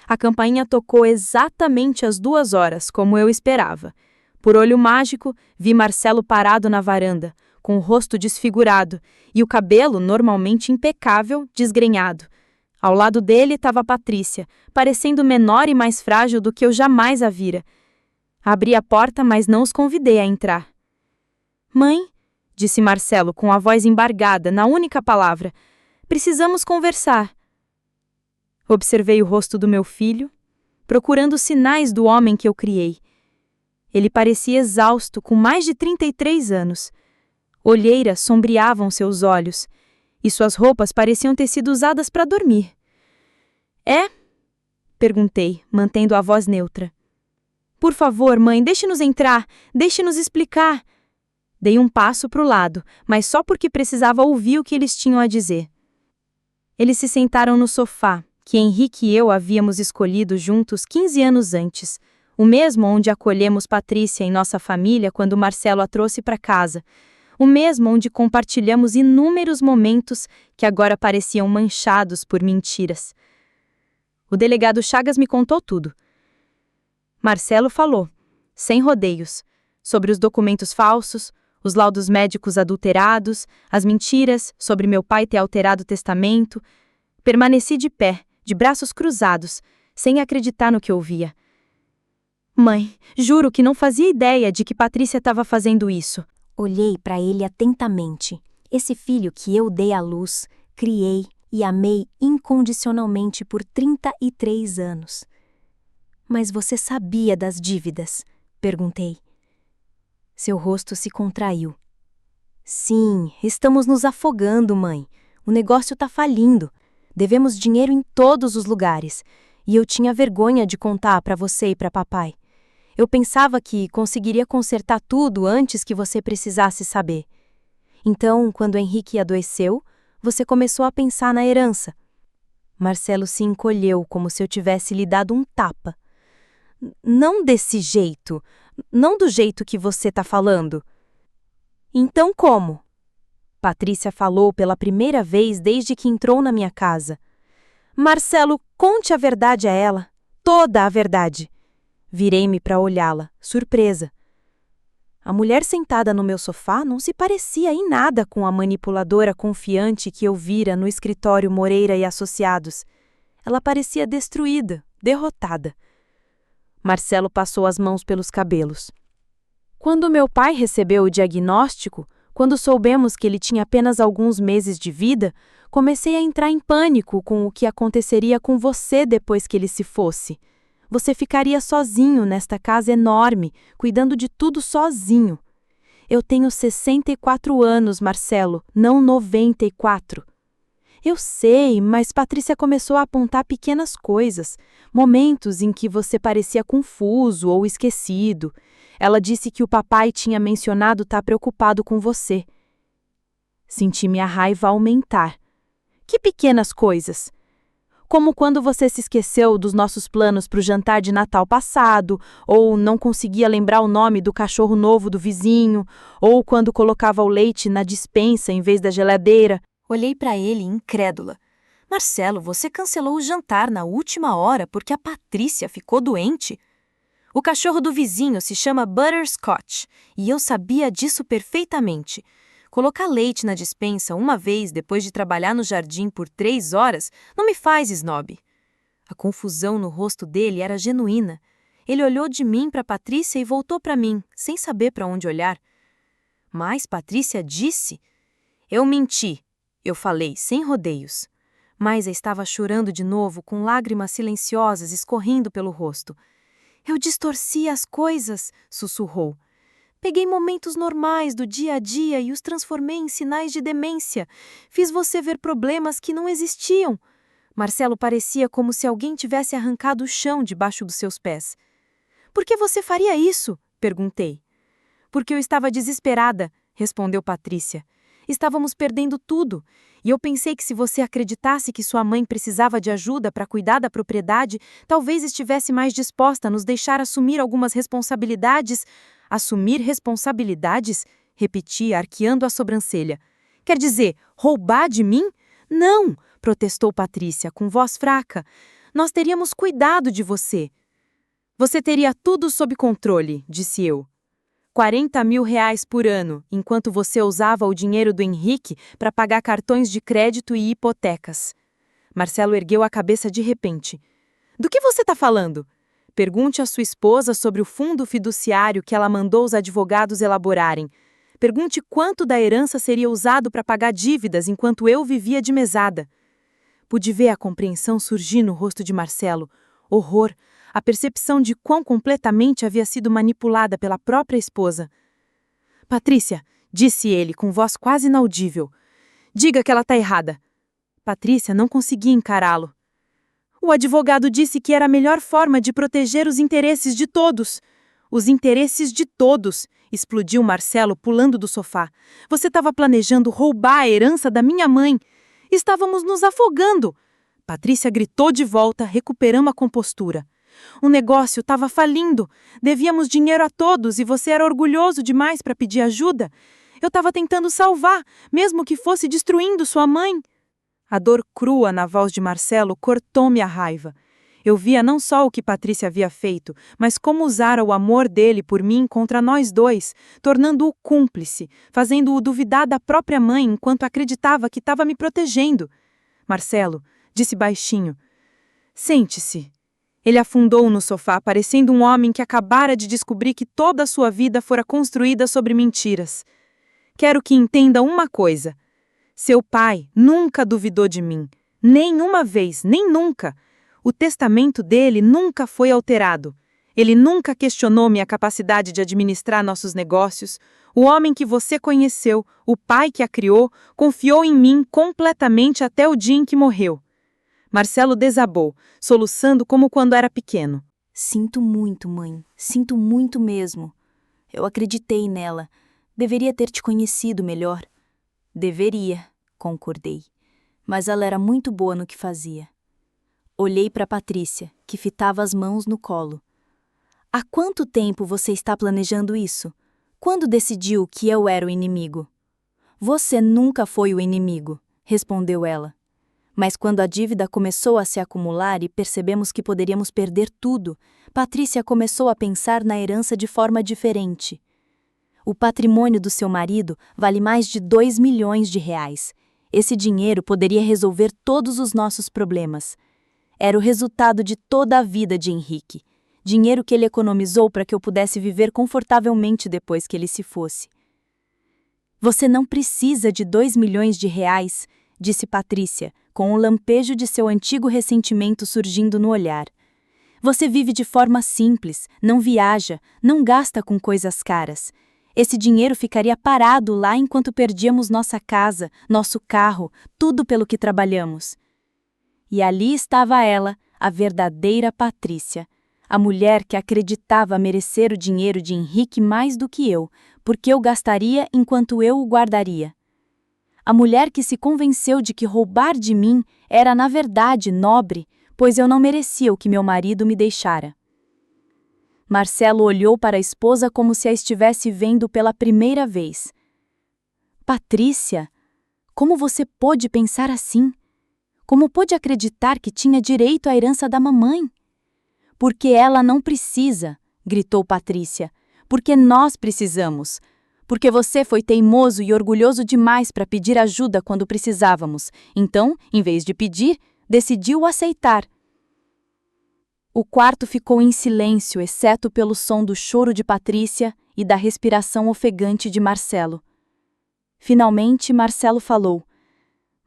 A campainha tocou exatamente às 2 horas, como eu esperava. Por olho mágico, vi Marcelo parado na varanda, com o rosto desfigurado e o cabelo, normalmente impecável, desgrenhado. Ao lado dele estava Patrícia, parecendo menor e mais frágil do que eu jamais a vira. Abri a porta, mas não os convidei a entrar. "Mãe", disse Marcelo com a voz embargada, na única palavra, "precisamos conversar." Observei o rosto do meu filho, procurando sinais do homem que eu criei. Ele parecia exausto, com mais de 33 anos. Olheiras sombreavam seus olhos, e suas roupas pareciam ter sido usadas para dormir. "É?" perguntei, mantendo a voz neutra. "Por favor, mãe, deixe-nos entrar, deixe-nos explicar." Dei um passo para o lado, mas só porque precisava ouvir o que eles tinham a dizer. Eles se sentaram no sofá, que Henrique e eu havíamos escolhido juntos 15 anos antes, o mesmo onde acolhemos Patrícia em nossa família quando Marcelo a trouxe para casa, o mesmo onde compartilhamos inúmeros momentos que agora pareciam manchados por mentiras. O delegado Chagas me contou tudo. Marcelo falou, sem rodeios, sobre os documentos falsos, os laudos médicos adulterados, as mentiras sobre meu pai ter alterado o testamento. Permaneci de pé, de braços cruzados, sem acreditar no que ouvia. "Mãe, juro que não fazia ideia de que Patrícia estava fazendo isso." Olhei para ele atentamente. Esse filho que eu dei à luz, criei e amei incondicionalmente por 33 anos. "Mas você sabia das dívidas?" perguntei. Seu rosto se contraiu. "Sim, estamos nos afogando, mãe. O negócio está falindo. Devemos dinheiro em todos os lugares. E eu tinha vergonha de contar para você e para papai. Eu pensava que conseguiria consertar tudo antes que você precisasse saber. Então, quando Henrique adoeceu, você começou a pensar na herança." Marcelo se encolheu como se eu tivesse lhe dado um tapa. "Não desse jeito. Não do jeito que você está falando." "Então como?" Patrícia falou pela primeira vez desde que entrou na minha casa. "Marcelo, conte a verdade a ela. Toda a verdade." Virei-me para olhá-la, surpresa. A mulher sentada no meu sofá não se parecia em nada com a manipuladora confiante que eu vira no escritório Moreira e Associados. Ela parecia destruída, derrotada. Marcelo passou as mãos pelos cabelos. "Quando meu pai recebeu o diagnóstico, quando soubemos que ele tinha apenas alguns meses de vida, comecei a entrar em pânico com o que aconteceria com você depois que ele se fosse. Você ficaria sozinho nesta casa enorme, cuidando de tudo sozinho. Eu tenho 64 anos, Marcelo, não 94. Eu sei, mas Patrícia começou a apontar pequenas coisas, momentos em que você parecia confuso ou esquecido. Ela disse que o papai tinha mencionado estar preocupado com você. Senti minha raiva aumentar. Que pequenas coisas! Como quando você se esqueceu dos nossos planos para o jantar de Natal passado, ou não conseguia lembrar o nome do cachorro novo do vizinho, ou quando colocava o leite na despensa em vez da geladeira. Olhei para ele incrédula. Marcelo, você cancelou o jantar na última hora porque a Patrícia ficou doente? O cachorro do vizinho se chama Butterscotch e eu sabia disso perfeitamente. Colocar leite na despensa uma vez depois de trabalhar no jardim por 3 horas não me faz snob. A confusão no rosto dele era genuína. Ele olhou de mim para Patrícia e voltou para mim, sem saber para onde olhar. Mas Patrícia disse... Eu menti, eu falei, sem rodeios. Maisa estava chorando de novo, com lágrimas silenciosas escorrendo pelo rosto. Eu distorci as coisas, sussurrou. Peguei momentos normais do dia a dia e os transformei em sinais de demência. Fiz você ver problemas que não existiam. Marcelo parecia como se alguém tivesse arrancado o chão debaixo dos seus pés. Por que você faria isso? Perguntei. Porque eu estava desesperada, respondeu Patrícia. Estávamos perdendo tudo, e eu pensei que se você acreditasse que sua mãe precisava de ajuda para cuidar da propriedade, talvez estivesse mais disposta a nos deixar assumir algumas responsabilidades. Assumir responsabilidades? Repeti, arqueando a sobrancelha. Quer dizer, roubar de mim? Não, protestou Patrícia, com voz fraca. Nós teríamos cuidado de você. Você teria tudo sob controle, disse eu. 40 mil reais por ano, enquanto você usava o dinheiro do Henrique para pagar cartões de crédito e hipotecas. Marcelo ergueu a cabeça de repente. Do que você está falando? Pergunte à sua esposa sobre o fundo fiduciário que ela mandou os advogados elaborarem. Pergunte quanto da herança seria usado para pagar dívidas enquanto eu vivia de mesada. Pude ver a compreensão surgir no rosto de Marcelo. Horror, a percepção de quão completamente havia sido manipulada pela própria esposa. Patrícia, disse ele com voz quase inaudível. Diga que ela está errada. Patrícia não conseguia encará-lo. O advogado disse que era a melhor forma de proteger os interesses de todos. Os interesses de todos, explodiu Marcelo pulando do sofá. Você estava planejando roubar a herança da minha mãe. Estávamos nos afogando. Patrícia gritou de volta, recuperando a compostura. O negócio estava falindo. Devíamos dinheiro a todos e você era orgulhoso demais para pedir ajuda. Eu estava tentando salvar, mesmo que fosse destruindo sua mãe. A dor crua na voz de Marcelo cortou-me a raiva. Eu via não só o que Patrícia havia feito, mas como usara o amor dele por mim contra nós dois, tornando-o cúmplice, fazendo-o duvidar da própria mãe enquanto acreditava que estava me protegendo. Marcelo, disse baixinho, sente-se. Ele afundou no sofá, parecendo um homem que acabara de descobrir que toda a sua vida fora construída sobre mentiras. Quero que entenda uma coisa. Seu pai nunca duvidou de mim, nem uma vez, nem nunca. O testamento dele nunca foi alterado. Ele nunca questionou minha capacidade de administrar nossos negócios. O homem que você conheceu, o pai que a criou, confiou em mim completamente até o dia em que morreu. Marcelo desabou, soluçando como quando era pequeno. Sinto muito, mãe. Sinto muito mesmo. Eu acreditei nela. Deveria ter te conhecido melhor. Deveria, concordei. Mas ela era muito boa no que fazia. Olhei para Patrícia, que fitava as mãos no colo. Há quanto tempo você está planejando isso? Quando decidiu que eu era o inimigo? Você nunca foi o inimigo, respondeu ela. Mas quando a dívida começou a se acumular e percebemos que poderíamos perder tudo, Patrícia começou a pensar na herança de forma diferente. O patrimônio do seu marido vale mais de 2 milhões de reais. Esse dinheiro poderia resolver todos os nossos problemas. Era o resultado de toda a vida de Henrique. Dinheiro que ele economizou para que eu pudesse viver confortavelmente depois que ele se fosse. Você não precisa de 2 milhões de reais, disse Patrícia, com o lampejo de seu antigo ressentimento surgindo no olhar. Você vive de forma simples, não viaja, não gasta com coisas caras. Esse dinheiro ficaria parado lá enquanto perdíamos nossa casa, nosso carro, tudo pelo que trabalhamos. E ali estava ela, a verdadeira Patrícia. A mulher que acreditava merecer o dinheiro de Henrique mais do que eu, porque eu gastaria enquanto eu o guardaria. A mulher que se convenceu de que roubar de mim era na verdade nobre, pois eu não merecia o que meu marido me deixara. Marcelo olhou para a esposa como se a estivesse vendo pela primeira vez. Patrícia, como você pôde pensar assim? Como pôde acreditar que tinha direito à herança da mamãe? Porque ela não precisa, gritou Patrícia. Porque nós precisamos. Porque você foi teimoso e orgulhoso demais para pedir ajuda quando precisávamos. Então, em vez de pedir, decidiu aceitar. O quarto ficou em silêncio, exceto pelo som do choro de Patrícia e da respiração ofegante de Marcelo. Finalmente, Marcelo falou: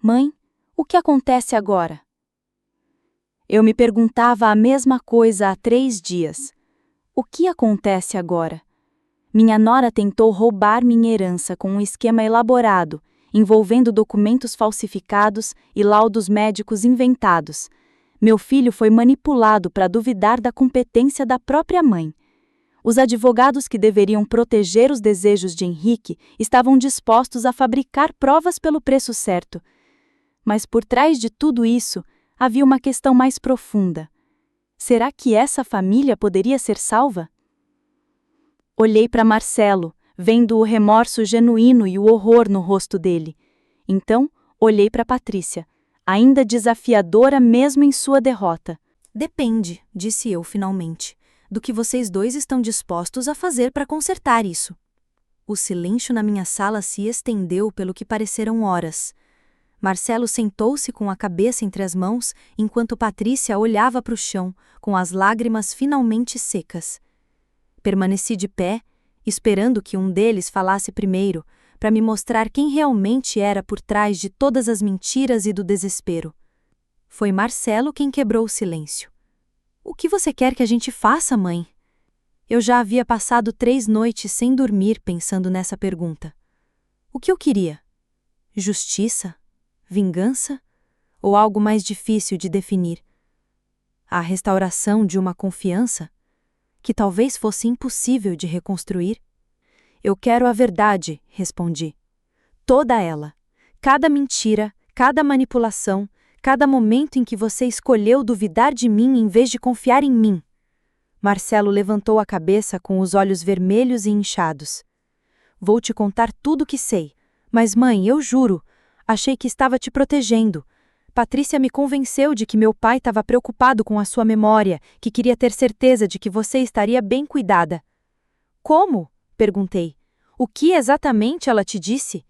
Mãe, o que acontece agora? Eu me perguntava a mesma coisa há 3 dias. O que acontece agora? Minha nora tentou roubar minha herança com um esquema elaborado, envolvendo documentos falsificados e laudos médicos inventados. Meu filho foi manipulado para duvidar da competência da própria mãe. Os advogados que deveriam proteger os desejos de Henrique estavam dispostos a fabricar provas pelo preço certo. Mas por trás de tudo isso, havia uma questão mais profunda. Será que essa família poderia ser salva? Olhei para Marcelo, vendo o remorso genuíno e o horror no rosto dele. Então, olhei para Patrícia, ainda desafiadora mesmo em sua derrota. Depende, disse eu finalmente, do que vocês dois estão dispostos a fazer para consertar isso. O silêncio na minha sala se estendeu pelo que pareceram horas. Marcelo sentou-se com a cabeça entre as mãos, enquanto Patrícia olhava para o chão, com as lágrimas finalmente secas. Permaneci de pé, esperando que um deles falasse primeiro, para me mostrar quem realmente era por trás de todas as mentiras e do desespero. Foi Marcelo quem quebrou o silêncio. O que você quer que a gente faça, mãe? Eu já havia passado 3 noites sem dormir pensando nessa pergunta. O que eu queria? Justiça? Vingança? Ou algo mais difícil de definir? A restauração de uma confiança? Que talvez fosse impossível de reconstruir? Eu quero a verdade, respondi. Toda ela. Cada mentira, cada manipulação, cada momento em que você escolheu duvidar de mim em vez de confiar em mim. Marcelo levantou a cabeça com os olhos vermelhos e inchados. Vou te contar tudo o que sei. Mas, mãe, eu juro, achei que estava te protegendo. Patrícia me convenceu de que meu pai estava preocupado com a sua memória, que queria ter certeza de que você estaria bem cuidada. Como? Perguntei. O que exatamente ela te disse?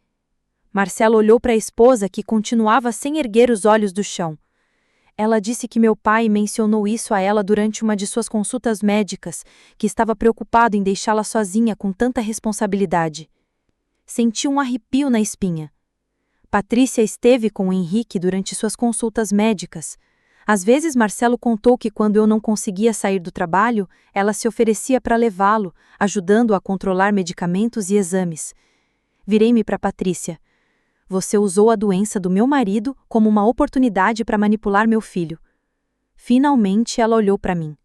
Marcelo olhou para a esposa que continuava sem erguer os olhos do chão. Ela disse que meu pai mencionou isso a ela durante uma de suas consultas médicas, que estava preocupado em deixá-la sozinha com tanta responsabilidade. Senti um arrepio na espinha. Patrícia esteve com o Henrique durante suas consultas médicas. Às vezes Marcelo contou que quando eu não conseguia sair do trabalho, ela se oferecia para levá-lo, ajudando-o a controlar medicamentos e exames. Virei-me para Patrícia. Você usou a doença do meu marido como uma oportunidade para manipular meu filho. Finalmente ela olhou para mim.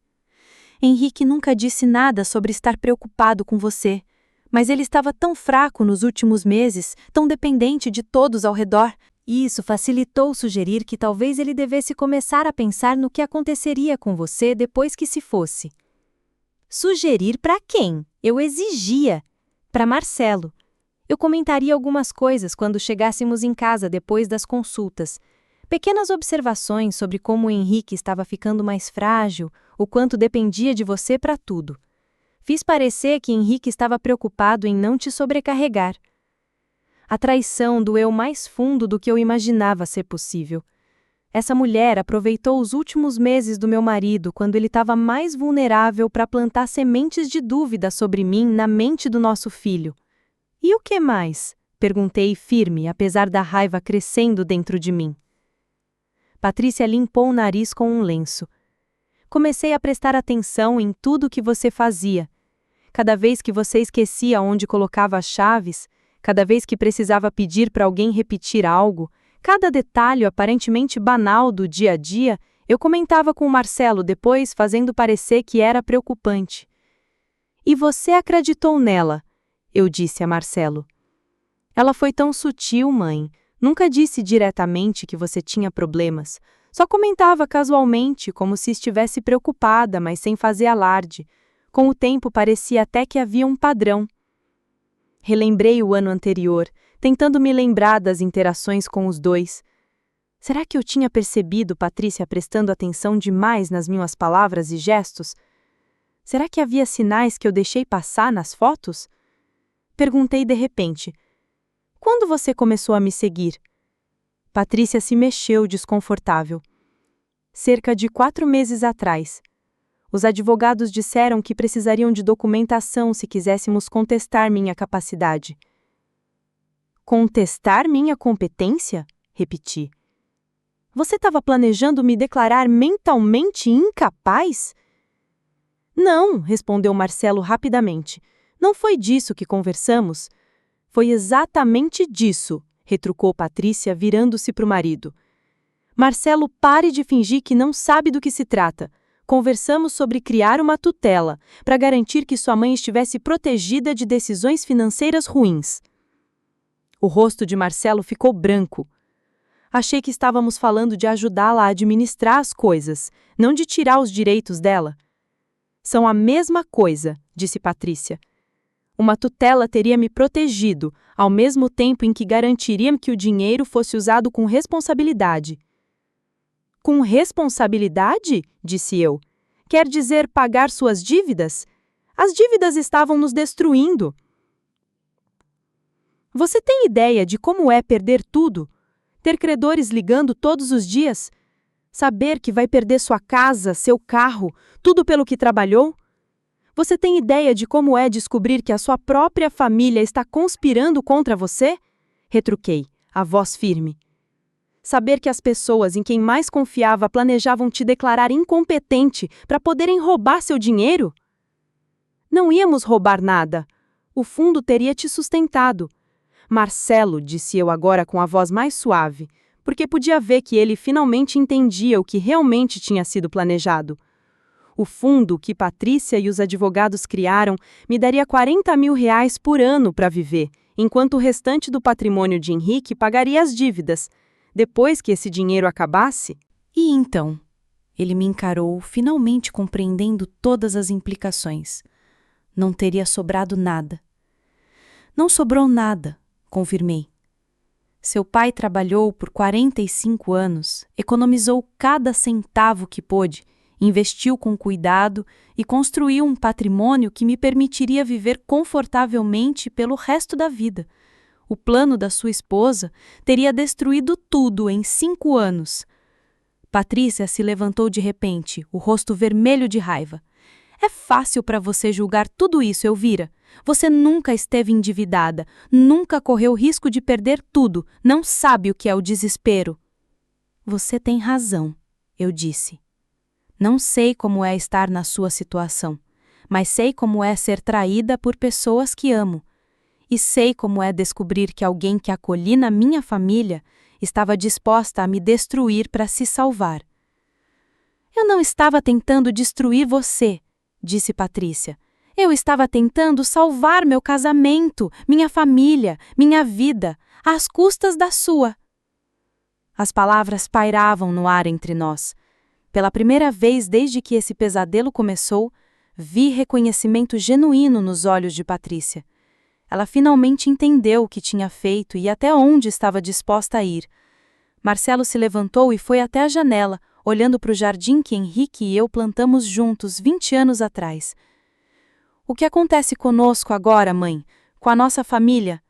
Henrique nunca disse nada sobre estar preocupado com você, mas ele estava tão fraco nos últimos meses, tão dependente de todos ao redor. E isso facilitou sugerir que talvez ele devesse começar a pensar no que aconteceria com você depois que se fosse. Sugerir para quem? Eu exigia. Para Marcelo. Eu comentaria algumas coisas quando chegássemos em casa depois das consultas. Pequenas observações sobre como o Henrique estava ficando mais frágil, o quanto dependia de você para tudo. Fiz parecer que Henrique estava preocupado em não te sobrecarregar. A traição doeu mais fundo do que eu imaginava ser possível. Essa mulher aproveitou os últimos meses do meu marido quando ele estava mais vulnerável para plantar sementes de dúvida sobre mim na mente do nosso filho. E o que mais? Perguntei firme, apesar da raiva crescendo dentro de mim. Patrícia limpou o nariz com um lenço. Comecei a prestar atenção em tudo o que você fazia. Cada vez que você esquecia onde colocava as chaves, cada vez que precisava pedir para alguém repetir algo, cada detalhe aparentemente banal do dia a dia, Eu comentava com o Marcelo depois, fazendo parecer que era preocupante. E você acreditou nela, eu disse a Marcelo. Ela foi tão sutil, mãe. Nunca disse diretamente que você tinha problemas. Só comentava casualmente, como se estivesse preocupada, mas sem fazer alarde. Com o tempo parecia até que havia um padrão. Relembrei o ano anterior, tentando me lembrar das interações com os dois. Será que eu tinha percebido Patrícia prestando atenção demais nas minhas palavras e gestos? Será que havia sinais que eu deixei passar nas fotos? Perguntei de repente. Quando você começou a me seguir? Patrícia se mexeu desconfortável. Cerca de 4 meses atrás. Os advogados disseram que precisariam de documentação se quiséssemos contestar minha capacidade. Contestar minha competência? Repeti. Você estava planejando me declarar mentalmente incapaz? Não, respondeu Marcelo rapidamente. Não foi disso que conversamos. Foi exatamente disso, retrucou Patrícia, virando-se para o marido. Marcelo, pare de fingir que não sabe do que se trata. Conversamos sobre criar uma tutela, para garantir que sua mãe estivesse protegida de decisões financeiras ruins. O rosto de Marcelo ficou branco. Achei que estávamos falando de ajudá-la a administrar as coisas, não de tirar os direitos dela. São a mesma coisa, disse Patrícia. Uma tutela teria me protegido, ao mesmo tempo em que garantiria que o dinheiro fosse usado com responsabilidade. Com responsabilidade? Disse eu. Quer dizer pagar suas dívidas? As dívidas estavam nos destruindo. Você tem ideia de como é perder tudo? Ter credores ligando todos os dias? Saber que vai perder sua casa, seu carro, tudo pelo que trabalhou? Você tem ideia de como é descobrir que a sua própria família está conspirando contra você? Retruquei, a voz firme. Saber que as pessoas em quem mais confiava planejavam te declarar incompetente para poderem roubar seu dinheiro? Não íamos roubar nada. O fundo teria te sustentado. Marcelo, disse eu agora com a voz mais suave, porque podia ver que ele finalmente entendia o que realmente tinha sido planejado. O fundo que Patrícia e os advogados criaram me daria R$40 mil por ano para viver, enquanto o restante do patrimônio de Henrique pagaria as dívidas. Depois que esse dinheiro acabasse... E então? Ele me encarou, finalmente compreendendo todas as implicações. Não teria sobrado nada. Não sobrou nada, confirmei. Seu pai trabalhou por 45 anos, economizou cada centavo que pôde, investiu com cuidado e construiu um patrimônio que me permitiria viver confortavelmente pelo resto da vida. O plano da sua esposa teria destruído tudo em 5 anos. Patrícia se levantou de repente, o rosto vermelho de raiva. É fácil para você julgar tudo isso, Elvira. Você nunca esteve endividada, nunca correu risco de perder tudo, não sabe o que é o desespero. Você tem razão, eu disse. Não sei como é estar na sua situação, mas sei como é ser traída por pessoas que amo. E sei como é descobrir que alguém que acolhi na minha família estava disposta a me destruir para se salvar. Eu não estava tentando destruir você, disse Patrícia. Eu estava tentando salvar meu casamento, minha família, minha vida, às custas da sua. As palavras pairavam no ar entre nós. Pela primeira vez desde que esse pesadelo começou, vi reconhecimento genuíno nos olhos de Patrícia. Ela finalmente entendeu o que tinha feito e até onde estava disposta a ir. Marcelo se levantou e foi até a janela, olhando para o jardim que Henrique e eu plantamos juntos 20 anos atrás. O que acontece conosco agora, mãe? Com a nossa família?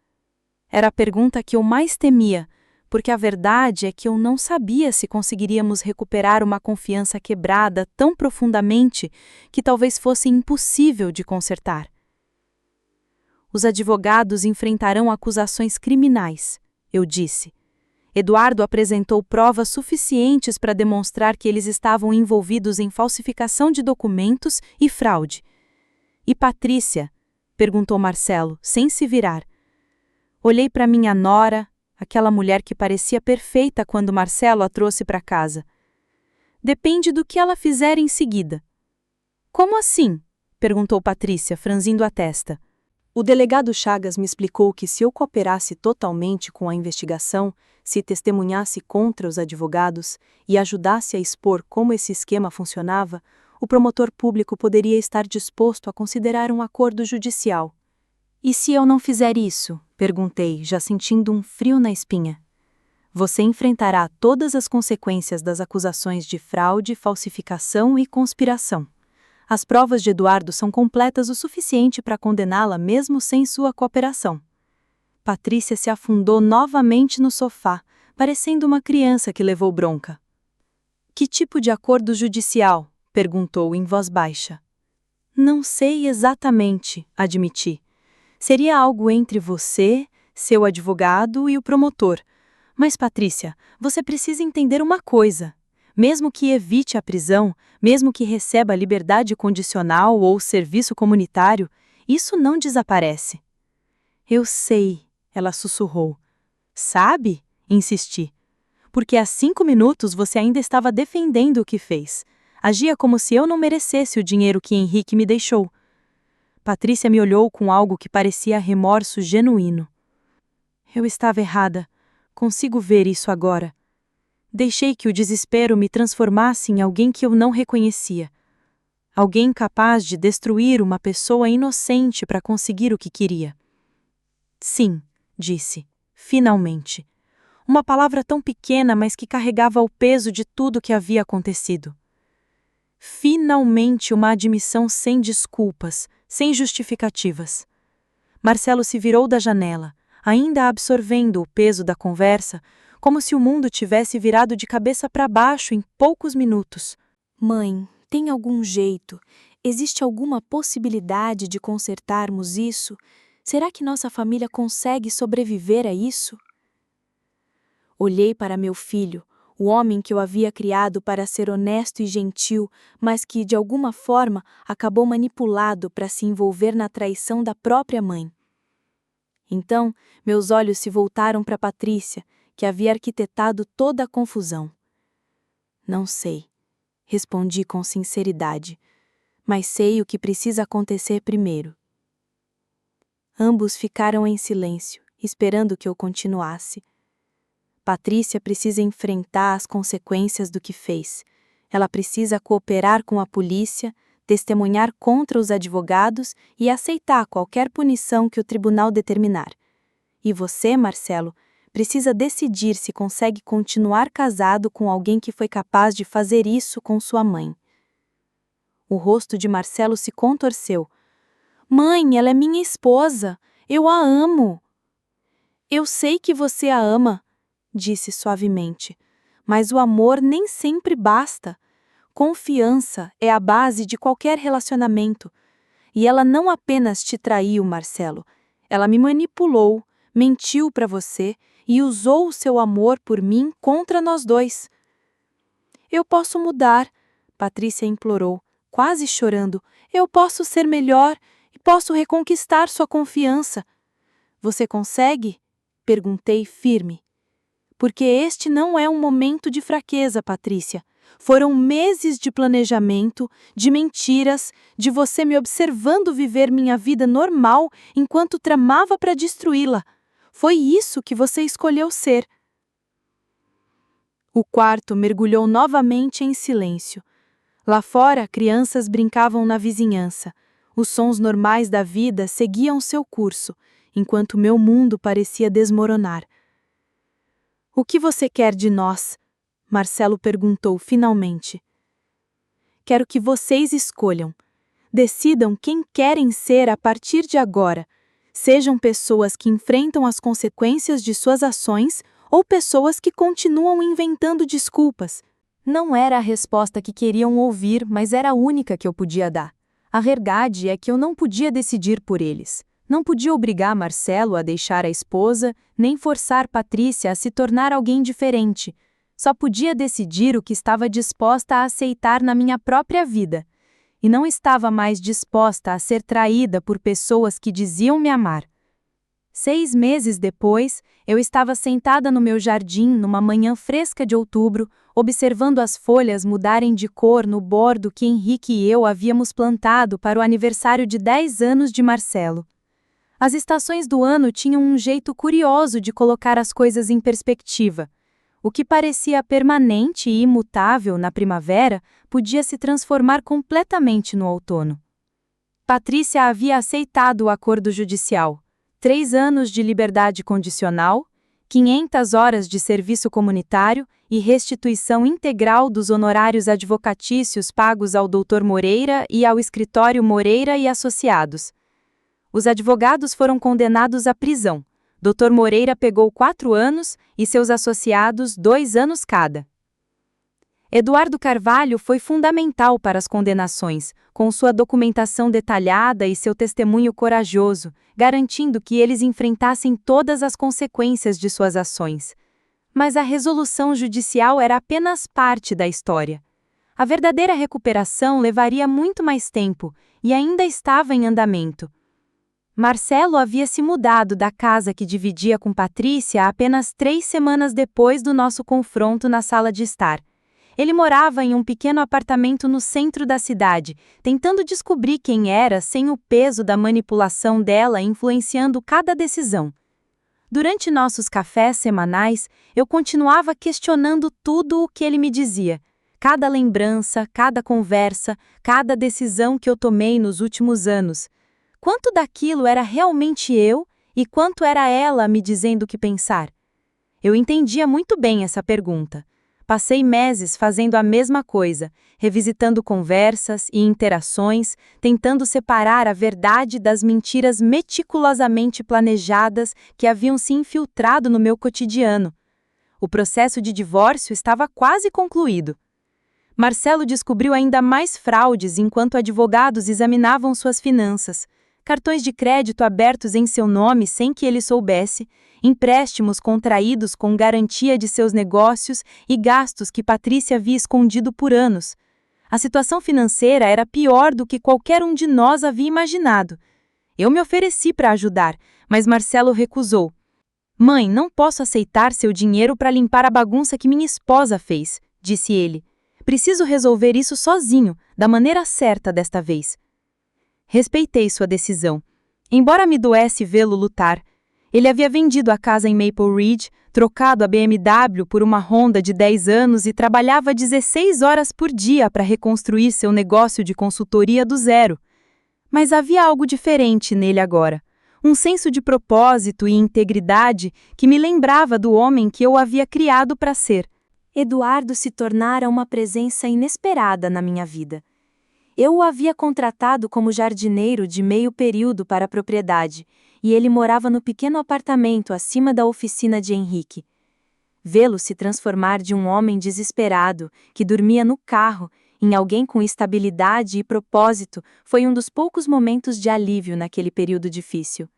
Era a pergunta que eu mais temia, porque a verdade é que eu não sabia se conseguiríamos recuperar uma confiança quebrada tão profundamente que talvez fosse impossível de consertar. Os advogados enfrentarão acusações criminais, eu disse. Eduardo apresentou provas suficientes para demonstrar que eles estavam envolvidos em falsificação de documentos e fraude. E Patrícia? Perguntou Marcelo, sem se virar. Olhei para minha nora, aquela mulher que parecia perfeita quando Marcelo a trouxe para casa. Depende do que ela fizer em seguida. Como assim? Perguntou Patrícia, franzindo a testa. O delegado Chagas me explicou que se eu cooperasse totalmente com a investigação, se testemunhasse contra os advogados e ajudasse a expor como esse esquema funcionava, o promotor público poderia estar disposto a considerar um acordo judicial. E se eu não fizer isso? Perguntei, já sentindo um frio na espinha. Você enfrentará todas as consequências das acusações de fraude, falsificação e conspiração. As provas de Eduardo são completas o suficiente para condená-la mesmo sem sua cooperação. Patrícia se afundou novamente no sofá, parecendo uma criança que levou bronca. Que tipo de acordo judicial? Perguntou em voz baixa. Não sei exatamente, admiti. Seria algo entre você, seu advogado e o promotor. Mas, Patrícia, você precisa entender uma coisa. Mesmo que evite a prisão, mesmo que receba liberdade condicional ou serviço comunitário, isso não desaparece. Eu sei, ela sussurrou. Sabe? Insisti. Porque há 5 minutos você ainda estava defendendo o que fez. Agia como se eu não merecesse o dinheiro que Henrique me deixou. Patrícia me olhou com algo que parecia remorso genuíno. Eu estava errada. Consigo ver isso agora. Deixei que o desespero me transformasse em alguém que eu não reconhecia. Alguém capaz de destruir uma pessoa inocente para conseguir o que queria. Sim, disse, finalmente. Uma palavra tão pequena, mas que carregava o peso de tudo que havia acontecido. Finalmente uma admissão sem desculpas, sem justificativas. Marcelo se virou da janela, ainda absorvendo o peso da conversa, como se o mundo tivesse virado de cabeça para baixo em poucos minutos. Mãe, tem algum jeito? Existe alguma possibilidade de consertarmos isso? Será que nossa família consegue sobreviver a isso? Olhei para meu filho, o homem que eu havia criado para ser honesto e gentil, mas que, de alguma forma, acabou manipulado para se envolver na traição da própria mãe. Então, meus olhos se voltaram para Patrícia, que havia arquitetado toda a confusão. Não sei, respondi com sinceridade, mas sei o que precisa acontecer primeiro. Ambos ficaram em silêncio, esperando que eu continuasse. Patrícia precisa enfrentar as consequências do que fez. Ela precisa cooperar com a polícia, testemunhar contra os advogados e aceitar qualquer punição que o tribunal determinar. E você, Marcelo, precisa decidir se consegue continuar casado com alguém que foi capaz de fazer isso com sua mãe. O rosto de Marcelo se contorceu. Mãe, ela é minha esposa. Eu a amo. Eu sei que você a ama, disse suavemente, mas o amor nem sempre basta. Confiança é a base de qualquer relacionamento. E ela não apenas te traiu, Marcelo. Ela me manipulou, mentiu para você e usou o seu amor por mim contra nós dois. Eu posso mudar, Patrícia implorou, quase chorando. Eu posso ser melhor e posso reconquistar sua confiança. Você consegue? Perguntei firme. Porque este não é um momento de fraqueza, Patrícia. Foram meses de planejamento, de mentiras, de você me observando viver minha vida normal enquanto tramava para destruí-la. Foi isso que você escolheu ser. O quarto mergulhou novamente em silêncio. Lá fora, crianças brincavam na vizinhança. Os sons normais da vida seguiam seu curso, enquanto meu mundo parecia desmoronar. O que você quer de nós? Marcelo perguntou finalmente. Quero que vocês escolham. Decidam quem querem ser a partir de agora. Sejam pessoas que enfrentam as consequências de suas ações ou pessoas que continuam inventando desculpas. Não era a resposta que queriam ouvir, mas era a única que eu podia dar. A verdade é que eu não podia decidir por eles. Não podia obrigar Marcelo a deixar a esposa, nem forçar Patrícia a se tornar alguém diferente. Só podia decidir o que estava disposta a aceitar na minha própria vida. E não estava mais disposta a ser traída por pessoas que diziam me amar. 6 meses depois, eu estava sentada no meu jardim numa manhã fresca de outubro, observando as folhas mudarem de cor no bordo que Henrique e eu havíamos plantado para o aniversário de 10 anos de Marcelo. As estações do ano tinham um jeito curioso de colocar as coisas em perspectiva. O que parecia permanente e imutável na primavera podia se transformar completamente no outono. Patrícia havia aceitado o acordo judicial. 3 anos de liberdade condicional, 500 horas de serviço comunitário e restituição integral dos honorários advocatícios pagos ao Dr. Moreira e ao escritório Moreira e Associados. Os advogados foram condenados à prisão. Dr. Moreira pegou 4 anos e seus associados 2 anos cada. Eduardo Carvalho foi fundamental para as condenações, com sua documentação detalhada e seu testemunho corajoso, garantindo que eles enfrentassem todas as consequências de suas ações. Mas a resolução judicial era apenas parte da história. A verdadeira recuperação levaria muito mais tempo e ainda estava em andamento. Marcelo havia se mudado da casa que dividia com Patrícia apenas 3 semanas depois do nosso confronto na sala de estar. Ele morava em um pequeno apartamento no centro da cidade, tentando descobrir quem era sem o peso da manipulação dela influenciando cada decisão. Durante nossos cafés semanais, eu continuava questionando tudo o que ele me dizia. Cada lembrança, cada conversa, cada decisão que eu tomei nos últimos anos. Quanto daquilo era realmente eu e quanto era ela me dizendo o que pensar? Eu entendia muito bem essa pergunta. Passei meses fazendo a mesma coisa, revisitando conversas e interações, tentando separar a verdade das mentiras meticulosamente planejadas que haviam se infiltrado no meu cotidiano. O processo de divórcio estava quase concluído. Marcelo descobriu ainda mais fraudes enquanto advogados examinavam suas finanças. Cartões de crédito abertos em seu nome sem que ele soubesse, empréstimos contraídos com garantia de seus negócios e gastos que Patrícia havia escondido por anos. A situação financeira era pior do que qualquer um de nós havia imaginado. Eu me ofereci para ajudar, mas Marcelo recusou. "Mãe, não posso aceitar seu dinheiro para limpar a bagunça que minha esposa fez", disse ele. "Preciso resolver isso sozinho, da maneira certa desta vez." Respeitei sua decisão. Embora me doesse vê-lo lutar, ele havia vendido a casa em Maple Ridge, trocado a BMW por uma Honda de 10 anos e trabalhava 16 horas por dia para reconstruir seu negócio de consultoria do zero. Mas havia algo diferente nele agora. Um senso de propósito e integridade que me lembrava do homem que eu havia criado para ser. Eduardo se tornara uma presença inesperada na minha vida. Eu o havia contratado como jardineiro de meio período para a propriedade, e ele morava no pequeno apartamento acima da oficina de Henrique. Vê-lo se transformar de um homem desesperado, que dormia no carro, em alguém com estabilidade e propósito, foi um dos poucos momentos de alívio naquele período difícil.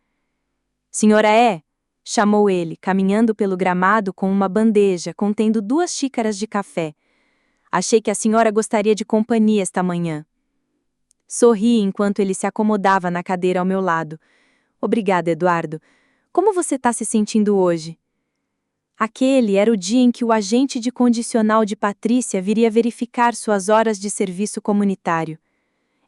"Senhora é?", chamou ele, caminhando pelo gramado com uma bandeja contendo 2 xícaras de café. "Achei que a senhora gostaria de companhia esta manhã." Sorri enquanto ele se acomodava na cadeira ao meu lado. "Obrigada, Eduardo. Como você está se sentindo hoje?" Aquele era o dia em que o agente de condicional de Patrícia viria verificar suas horas de serviço comunitário.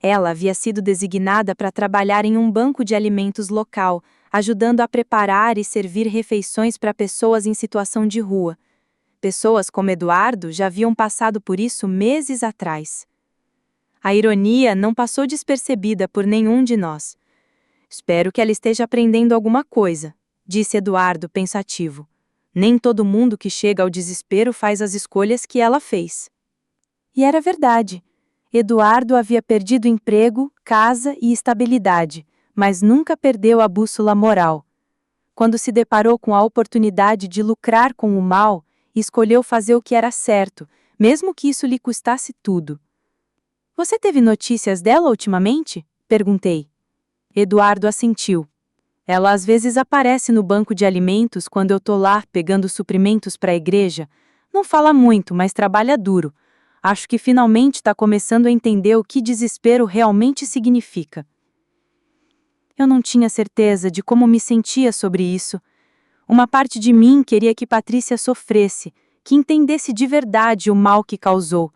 Ela havia sido designada para trabalhar em um banco de alimentos local, ajudando a preparar e servir refeições para pessoas em situação de rua. Pessoas como Eduardo já haviam passado por isso meses atrás. A ironia não passou despercebida por nenhum de nós. "Espero que ela esteja aprendendo alguma coisa", disse Eduardo pensativo. "Nem todo mundo que chega ao desespero faz as escolhas que ela fez." E era verdade. Eduardo havia perdido emprego, casa e estabilidade, mas nunca perdeu a bússola moral. Quando se deparou com a oportunidade de lucrar com o mal, escolheu fazer o que era certo, mesmo que isso lhe custasse tudo. "Você teve notícias dela ultimamente?", perguntei. Eduardo assentiu. "Ela às vezes aparece no banco de alimentos quando eu tô lá pegando suprimentos para a igreja. Não fala muito, mas trabalha duro. Acho que finalmente está começando a entender o que desespero realmente significa." Eu não tinha certeza de como me sentia sobre isso. Uma parte de mim queria que Patrícia sofresse, que entendesse de verdade o mal que causou.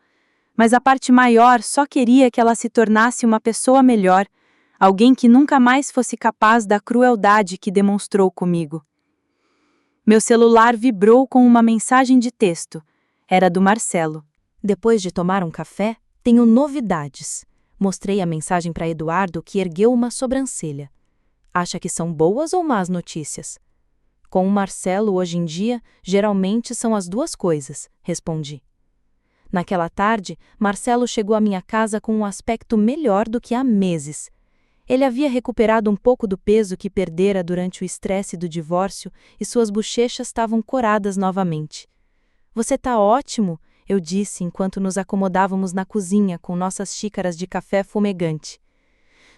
Mas a parte maior só queria que ela se tornasse uma pessoa melhor, alguém que nunca mais fosse capaz da crueldade que demonstrou comigo. Meu celular vibrou com uma mensagem de texto. Era do Marcelo. Depois de tomar um café, tenho novidades. Mostrei a mensagem para Eduardo, que ergueu uma sobrancelha. Acha que são boas ou más notícias? Com o Marcelo, hoje em dia, geralmente são as duas coisas, respondi. Naquela tarde, Marcelo chegou à minha casa com um aspecto melhor do que há meses. Ele havia recuperado um pouco do peso que perdera durante o estresse do divórcio e suas bochechas estavam coradas novamente. Você tá ótimo, eu disse enquanto nos acomodávamos na cozinha com nossas xícaras de café fumegante.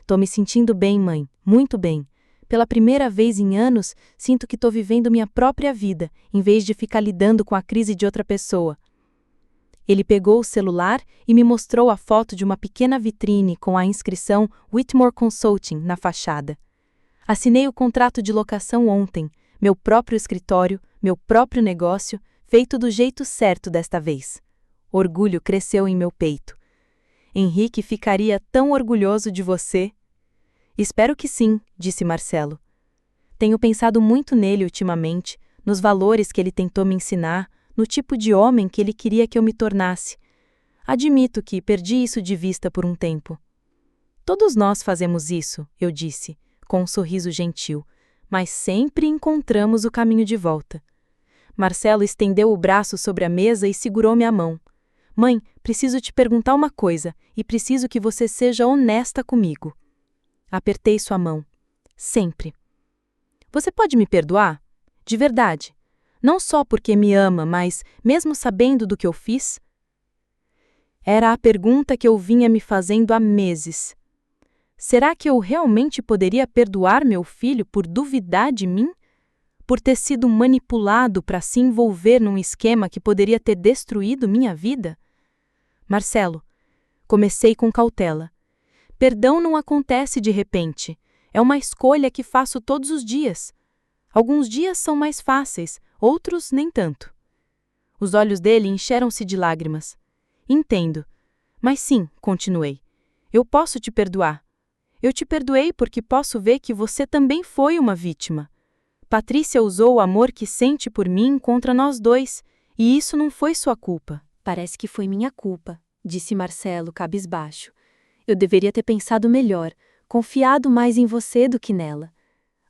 Tô me sentindo bem, mãe, muito bem. Pela primeira vez em anos, sinto que tô vivendo minha própria vida, em vez de ficar lidando com a crise de outra pessoa. Ele pegou o celular e me mostrou a foto de uma pequena vitrine com a inscrição Whitmore Consulting na fachada. Assinei o contrato de locação ontem, meu próprio escritório, meu próprio negócio, feito do jeito certo desta vez. Orgulho cresceu em meu peito. Henrique ficaria tão orgulhoso de você. Espero que sim, disse Marcelo. Tenho pensado muito nele ultimamente, nos valores que ele tentou me ensinar, no tipo de homem que ele queria que eu me tornasse. Admito que perdi isso de vista por um tempo. Todos nós fazemos isso, eu disse, com um sorriso gentil, mas sempre encontramos o caminho de volta. Marcelo estendeu o braço sobre a mesa e segurou minha mão. Mãe, preciso te perguntar uma coisa, e preciso que você seja honesta comigo. Apertei sua mão. Sempre. Você pode me perdoar? De verdade. Não só porque me ama, mas mesmo sabendo do que eu fiz? Era a pergunta que eu vinha me fazendo há meses. Será que eu realmente poderia perdoar meu filho por duvidar de mim? Por ter sido manipulado para se envolver num esquema que poderia ter destruído minha vida? Marcelo, comecei com cautela. Perdão não acontece de repente. É uma escolha que faço todos os dias. Alguns dias são mais fáceis, outros nem tanto. Os olhos dele encheram-se de lágrimas. Entendo. Mas sim, continuei. Eu posso te perdoar. Eu te perdoei porque posso ver que você também foi uma vítima. Patrícia usou o amor que sente por mim contra nós dois, e isso não foi sua culpa. Parece que foi minha culpa, disse Marcelo cabisbaixo. Eu deveria ter pensado melhor, confiado mais em você do que nela.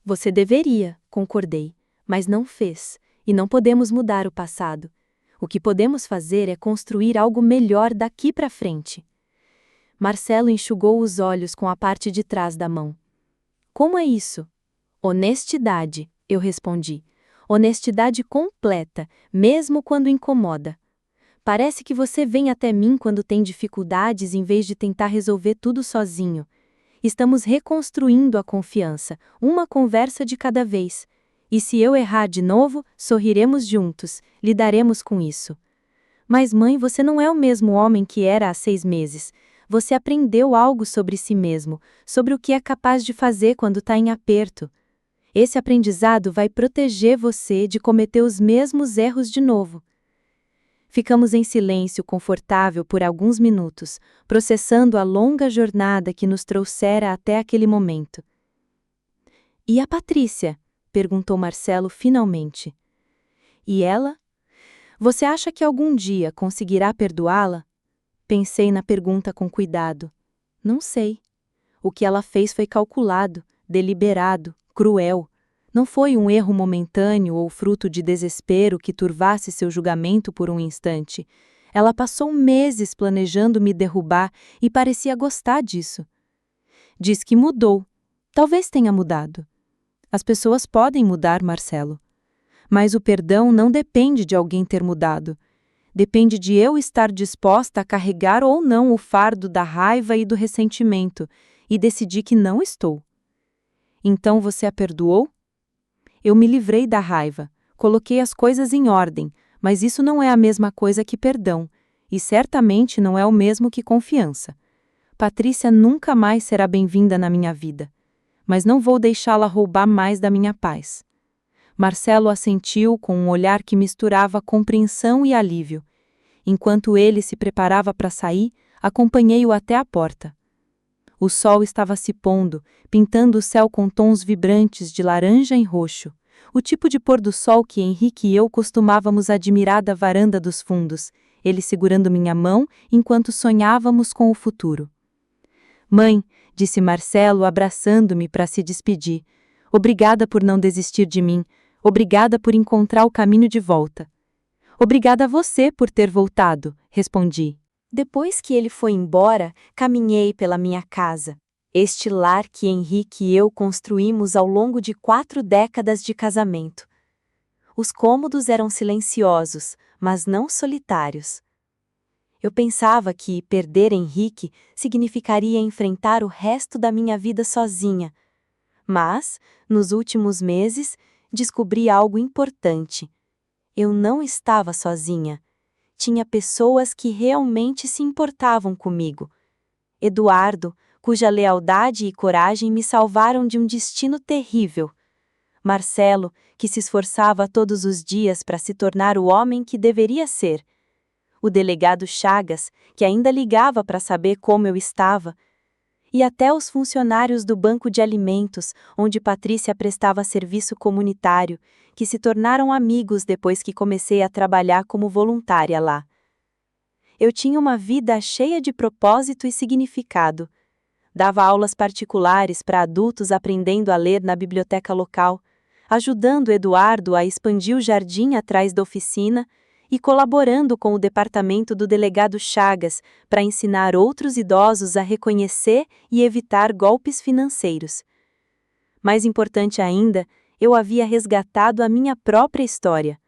Você deveria, concordei, mas não fez, e não podemos mudar o passado. O que podemos fazer é construir algo melhor daqui para frente. Marcelo enxugou os olhos com a parte de trás da mão. Como é isso? Honestidade, eu respondi. Honestidade completa, mesmo quando incomoda. Parece que você vem até mim quando tem dificuldades em vez de tentar resolver tudo sozinho. Estamos reconstruindo a confiança, uma conversa de cada vez. E se eu errar de novo, sorriremos juntos, lidaremos com isso. Mas mãe, você não é o mesmo homem que era há 6 meses. Você aprendeu algo sobre si mesmo, sobre o que é capaz de fazer quando está em aperto. Esse aprendizado vai proteger você de cometer os mesmos erros de novo. Ficamos em silêncio confortável por alguns minutos, processando a longa jornada que nos trouxera até aquele momento. E a Patrícia? Perguntou Marcelo finalmente. E ela? Você acha que algum dia conseguirá perdoá-la? Pensei na pergunta com cuidado. Não sei. O que ela fez foi calculado, deliberado, cruel. Não foi um erro momentâneo ou fruto de desespero que turvasse seu julgamento por um instante. Ela passou meses planejando me derrubar e parecia gostar disso. Diz que mudou. Talvez tenha mudado. As pessoas podem mudar, Marcelo. Mas o perdão não depende de alguém ter mudado. Depende de eu estar disposta a carregar ou não o fardo da raiva e do ressentimento, e decidi que não estou. Então você a perdoou? Eu me livrei da raiva, coloquei as coisas em ordem, mas isso não é a mesma coisa que perdão, e certamente não é o mesmo que confiança. Patrícia nunca mais será bem-vinda na minha vida. mas não vou deixá-la roubar mais da minha paz. Marcelo assentiu com um olhar que misturava compreensão e alívio. Enquanto ele se preparava para sair, acompanhei-o até a porta. O sol estava se pondo, pintando o céu com tons vibrantes de laranja e roxo, o tipo de pôr do sol que Henrique e eu costumávamos admirar da varanda dos fundos, ele segurando minha mão enquanto sonhávamos com o futuro. Mãe, disse Marcelo abraçando-me para se despedir, obrigada por não desistir de mim, obrigada por encontrar o caminho de volta. Obrigada a você por ter voltado, respondi. Depois que ele foi embora, caminhei pela minha casa. Este lar que Henrique e eu construímos ao longo de 4 décadas de casamento. Os cômodos eram silenciosos, mas não solitários. Eu pensava que perder Henrique significaria enfrentar o resto da minha vida sozinha. Mas, nos últimos meses, descobri algo importante. Eu não estava sozinha. Tinha pessoas que realmente se importavam comigo. Eduardo, cuja lealdade e coragem me salvaram de um destino terrível. Marcelo, que se esforçava todos os dias para se tornar o homem que deveria ser. O delegado Chagas, que ainda ligava para saber como eu estava. E até os funcionários do banco de alimentos, onde Patrícia prestava serviço comunitário, que se tornaram amigos depois que comecei a trabalhar como voluntária lá. Eu tinha uma vida cheia de propósito e significado. Dava aulas particulares para adultos aprendendo a ler na biblioteca local, ajudando Eduardo a expandir o jardim atrás da oficina e colaborando com o departamento do delegado Chagas para ensinar outros idosos a reconhecer e evitar golpes financeiros. Mais importante ainda, eu havia resgatado a minha própria história.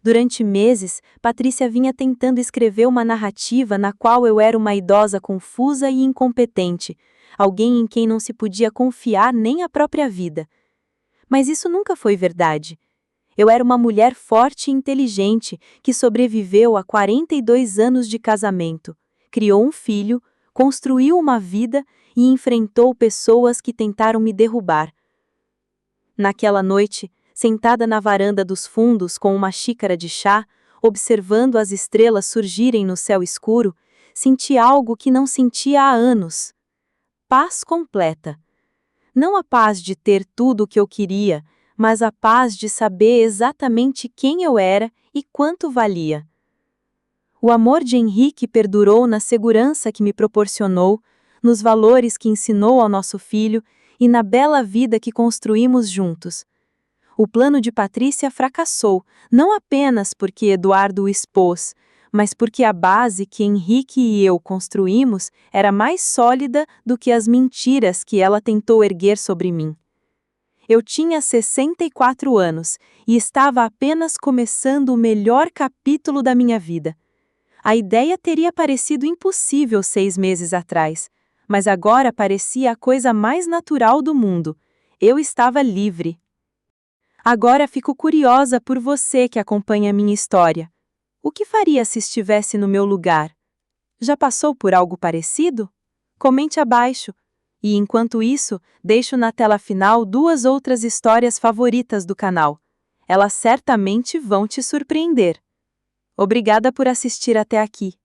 Durante meses, Patrícia vinha tentando escrever uma narrativa na qual eu era uma idosa confusa e incompetente, alguém em quem não se podia confiar nem a própria vida. Mas isso nunca foi verdade. Eu era uma mulher forte e inteligente que sobreviveu a 42 anos de casamento, criou um filho, construiu uma vida e enfrentou pessoas que tentaram me derrubar. Naquela noite, sentada na varanda dos fundos com uma xícara de chá, observando as estrelas surgirem no céu escuro, senti algo que não sentia há anos. Paz completa. Não a paz de ter tudo o que eu queria, mas a paz de saber exatamente quem eu era e quanto valia. O amor de Henrique perdurou na segurança que me proporcionou, nos valores que ensinou ao nosso filho e na bela vida que construímos juntos. O plano de Patrícia fracassou, não apenas porque Eduardo o expôs, mas porque a base que Henrique e eu construímos era mais sólida do que as mentiras que ela tentou erguer sobre mim. Eu tinha 64 anos e estava apenas começando o melhor capítulo da minha vida. A ideia teria parecido impossível 6 meses atrás, mas agora parecia a coisa mais natural do mundo. Eu estava livre. Agora fico curiosa por você que acompanha a minha história. O que faria se estivesse no meu lugar? Já passou por algo parecido? Comente abaixo. E enquanto isso, deixo na tela final 2 outras histórias favoritas do canal. Elas certamente vão te surpreender. Obrigada por assistir até aqui.